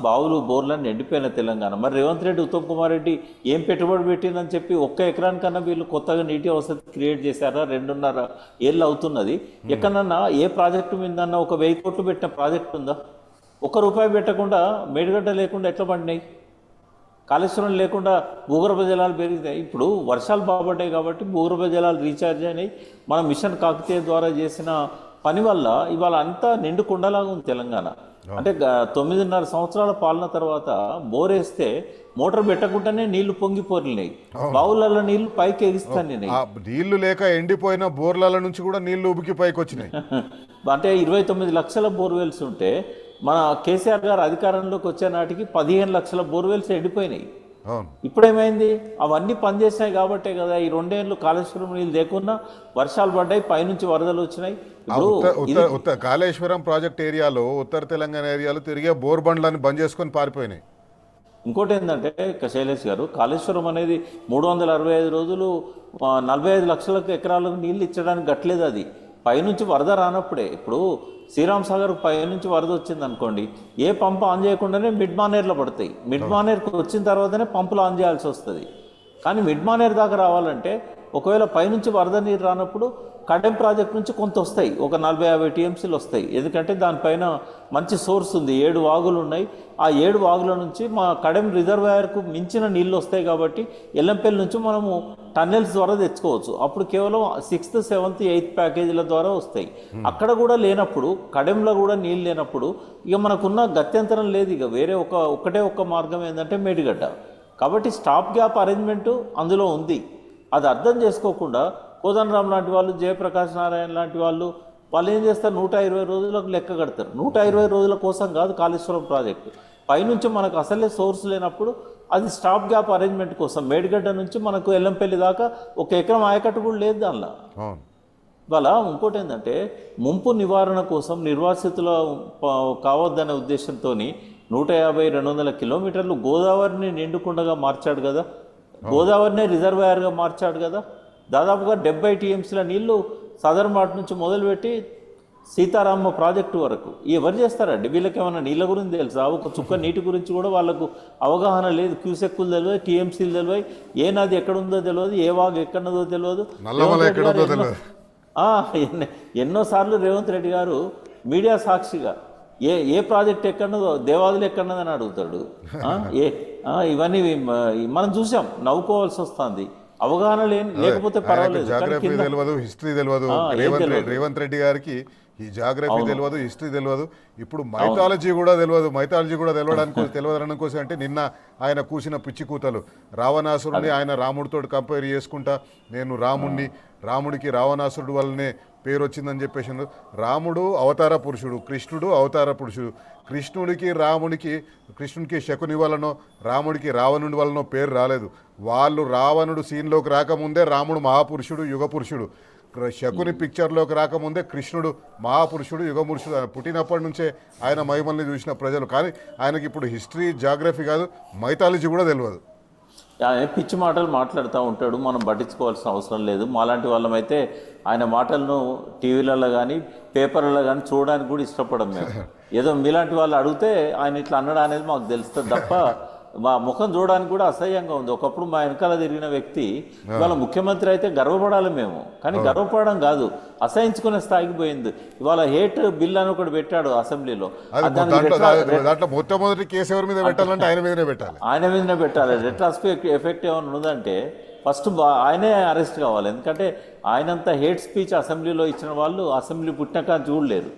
బావులు బోర్లన్నీ ఎండిపోయిన తెలంగాణ. మరి రేవంత్ రెడ్డి, ఉత్తమ్ కుమార్ రెడ్డి ఏం పెట్టుబడి పెట్టిందని చెప్పి ఒక్క ఎకరానికన్నా వీళ్ళు కొత్తగా నీటి వసతి క్రియేట్ చేశారా? 2.5 ఏళ్ళు అవుతున్నది. ఎక్కడన్నా ఏ ప్రాజెక్టు మీదన్నా ఒక 1000 కోట్లు పెట్టిన ప్రాజెక్టు ఉందా? ₹1 పెట్టకుండా మేడిగడ్డ లేకుండా ఎట్లా పడినాయి? కాళేశ్వరం లేకుండా భూగర్భ జలాలు పెరిగినాయి. ఇప్పుడు వర్షాలు బాగుపడ్డాయి కాబట్టి భూగర్భ జలాలు రీఛార్జ్ అయినాయి. మనం మిషన్ కాకతీయ ద్వారా చేసిన పని వల్ల ఇవాళ అంతా నిండు కుండలాగా ఉంది తెలంగాణ. అంటే 9.5 సంవత్సరాల పాలన తర్వాత బోరేస్తే మోటార్ పెట్టకుండానే నీళ్లు పొంగిపోరినాయి. బావులలో నీళ్లు పైకి ఎగిస్తాను. నీళ్లు లేక ఎండిపోయిన బోర్ల నుంచి కూడా నీళ్లు ఉబికి పైకి వచ్చినాయి. అంటే 29 లక్షల బోర్వెల్స్ ఉంటే మన కేసీఆర్ గారు అధికారంలోకి వచ్చే నాటికి 15 లక్షల బోర్వెల్స్ ఎండిపోయినాయి. ఇప్పుడేమైంది? అవన్నీ పనిచేసినాయి కాబట్టే కదా ఈ 2 ఏళ్ళు కాళేశ్వరం నీళ్ళు లేకున్నా వర్షాలు పడ్డాయి, పైనుంచి వరదలు వచ్చినాయి. కాళేశ్వరం ప్రాజెక్ట్ ఏరియాలో, ఉత్తర తెలంగాణ ఏరియాలో తిరిగే బోర్ బండ్లను బంద్ చేసుకొని పారిపోయినాయి. ఇంకోటి ఏంటంటే శైలేష్ గారు, కాళేశ్వరం అనేది 365 రోజులు 45 లక్షల ఎకరాలకు నీళ్ళు ఇచ్చడానికి గట్లేదు. అది పైనుంచి వరద రానప్పుడే. ఇప్పుడు శ్రీరామ్ సాగర్ పైనుంచి వరద వచ్చింది అనుకోండి, ఏ పంపు ఆన్ చేయకుండానే మిడ్ మానేర్లో పడతాయి. మిడ్ మానేర్కి వచ్చిన తర్వాతనే పంపులు ఆన్ చేయాల్సి వస్తుంది. కానీ మిడ్ మానేర్ దాకా రావాలంటే ఒకవేళ పైనుంచి వరద నీరు రానప్పుడు కడెం ప్రాజెక్ట్ నుంచి కొంత వస్తాయి, ఒక 40-50 టీఎంసీలు వస్తాయి. ఎందుకంటే దానిపైన మంచి సోర్స్ ఉంది, 7 వాగులు ఉన్నాయి. ఆ 7 వాగుల నుంచి మా కడెం రిజర్వాయర్కు మించిన నీళ్ళు వస్తాయి కాబట్టి ఎల్లంపల్లి నుంచి మనము టన్నెల్స్ ద్వారా తెచ్చుకోవచ్చు. అప్పుడు కేవలం 6th, 7th, 8th ప్యాకేజీల ద్వారా వస్తాయి. అక్కడ కూడా లేనప్పుడు, కడెంలో కూడా నీళ్ళు లేనప్పుడు ఇక మనకున్న గత్యంతరం లేదు. ఇక వేరే ఒకటే మార్గం ఏంటంటే మేడిగడ్డ. కాబట్టి స్టాప్ గ్యాప్ అరేంజ్మెంటు అందులో ఉంది. అది అర్థం చేసుకోకుండా కోదండరామ్ లాంటి వాళ్ళు, జయప్రకాష్ నారాయణ లాంటి వాళ్ళు ఏం చేస్తారు? 120 రోజులకు లెక్క కడతారు. 120 రోజుల కోసం కాదు కాళేశ్వరం ప్రాజెక్టు. పైనుంచి మనకు అసలే సోర్స్ లేనప్పుడు అది స్టాప్ గ్యాప్ అరేంజ్మెంట్ కోసం. మేడిగడ్డ నుంచి మనకు ఎల్లంపల్లి దాకా 1 ఎకరం ఆయకట్టు కూడా లేదు దానిలో. ఇవాళ ఇంకోటి ఏంటంటే ముంపు నివారణ కోసం నిర్వాసితుల కావద్దనే ఉద్దేశంతో 150-200 కిలోమీటర్లు గోదావరిని నిండుకుండగా మార్చాడు కదా, గోదావరినే రిజర్వాయర్గా మార్చాడు కదా. దాదాపుగా 70 టీఎంసీల నీళ్లు సదర్ మాట నుంచి మొదలుపెట్టి సీతారామ ప్రాజెక్టు వరకు ఎవరు చేస్తారండి? వీళ్ళకి ఏమైనా నీళ్ళ గురించి తెలుసా? ఒక చుక్క నీటి గురించి కూడా వాళ్ళకు అవగాహన లేదు. క్యూసెక్కులు తెలియదు, టీఎంసీలు తెలియదు, ఏ నది ఎక్కడుందో తెలియదు, ఏ వాగు ఎక్కడున్నదో తెలియదు. ఎన్నోసార్లు రేవంత్ రెడ్డి గారు మీడియా సాక్షిగా ఏ ప్రాజెక్ట్ ఎక్కడన్నదో, దేవాదులు ఎక్కడన్నదని అడుగుతాడు. ఇవన్నీ మనం చూసాం, నవ్వుకోవాల్సి వస్తుంది. అవగాహన లేకపోతే పర్వాలేదు. జాగ్రఫీ తెలియదు, హిస్టరీ తెలియదు. రేవంత్ రెడ్డి గారికి ఈ జాగ్రఫీ తెలియదు, హిస్టరీ తెలియదు, ఇప్పుడు మైథాలజీ కూడా తెలియదు. మైథాలజీ కూడా తెలియదనడం కోసం అంటే నిన్న ఆయన కూసిన పిచ్చి కూతలు, రావణాసురుడిని ఆయన రాముడితో కంపేర్ చేసుకుంటా, నేను రాముడికి రావణాసురుడు వల్లనే పేరు వచ్చిందని చెప్పేసి. రాముడు అవతార పురుషుడు, కృష్ణుడు అవతార పురుషుడు. కృష్ణునికి శకుని వలనో, రాముడికి రావణుడి వలనో పేరు రాలేదు. వాళ్ళు రావణుడు సీన్లోకి రాకముందే రాముడు మహాపురుషుడు, యుగపురుషుడు. శకుని పిక్చర్లోకి రాకముందే కృష్ణుడు మహాపురుషుడు, యుగపురుషుడు. పుట్టినప్పటి నుంచే ఆయన మహిమల్ని చూసిన ప్రజలు. కానీ ఆయనకి ఇప్పుడు హిస్టరీ, జాగ్రఫీ కాదు, మైథాలజీ కూడా తెలియదు. పిచ్చి మాటలు మాట్లాడుతూ ఉంటాడు, మనం పట్టించుకోవాల్సిన అవసరం లేదు. మాలాంటి వాళ్ళమైతే ఆయన మాటలను టీవీలలో కానీ పేపర్లలో కానీ చూడడానికి కూడా ఇష్టపడం మేము. ఏదో మీలాంటి వాళ్ళు అడిగితే ఆయన ఇట్లా అన్నాడు అనేది మాకు తెలుస్తుంది తప్ప మా ముఖం చూడడానికి కూడా అసహ్యంగా ఉంది. ఒకప్పుడు మా వెనకాల తిరిగిన వ్యక్తి ఇవాళ ముఖ్యమంత్రి అయితే గర్వపడాలి మేము, కానీ గర్వపడడం కాదు, అసహించుకునే స్థాయికి పోయింది. ఇవాళ హేట్ బిల్ అని ఒకటి పెట్టాడు అసెంబ్లీలో. ఆయన మీదనే పెట్టాలి. రెట్రాస్పెక్ట్ ఎఫెక్ట్ ఏమైనా ఉందంటే ఫస్ట్ ఆయనే అరెస్ట్ కావాలి. ఎందుకంటే ఆయనంత హేట్ స్పీచ్ అసెంబ్లీలో ఇచ్చిన వాళ్ళు అసెంబ్లీ పుట్టినాక చూడలేరు.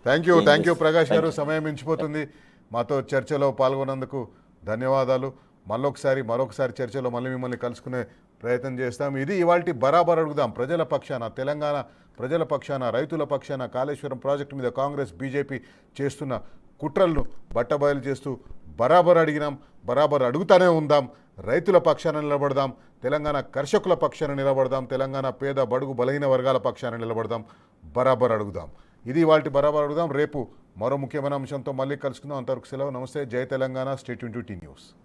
థ్యాంక్ యూ ప్రకాష్ గారు. సమయం మించిపోతుంది. మాతో చర్చలో పాల్గొన్నందుకు ధన్యవాదాలు. మరొకసారి చర్చలో మళ్ళీ మిమ్మల్ని కలుసుకునే ప్రయత్నం చేస్తాం. ఇది ఇవాల్టి బరాబర్ అడుగుదాం. ప్రజల పక్షాన, తెలంగాణ ప్రజల పక్షాన, రైతుల పక్షాన కాళేశ్వరం ప్రాజెక్టు మీద కాంగ్రెస్ బీజేపీ చేస్తున్న కుట్రలను బట్టబయలు చేస్తూ బరాబర్ అడిగినాం, బరాబర్ అడుగుతానే ఉందాం. రైతుల పక్షాన నిలబడదాం, తెలంగాణ కర్షకుల పక్షాన నిలబడదాం, తెలంగాణ పేద బడుగు బలహీన వర్గాల పక్షాన నిలబడదాం, బరాబర్ అడుగుదాం. ఇది ఇవాల్టి బరాబర్ అడుగుదాం. రేపు మరో ముఖ్యమైన అంశంతో మళ్ళీ కలుసుకుందాం. అంతవరకు సెలవు. నమస్తే. జై Telangana. Stay tune to T news.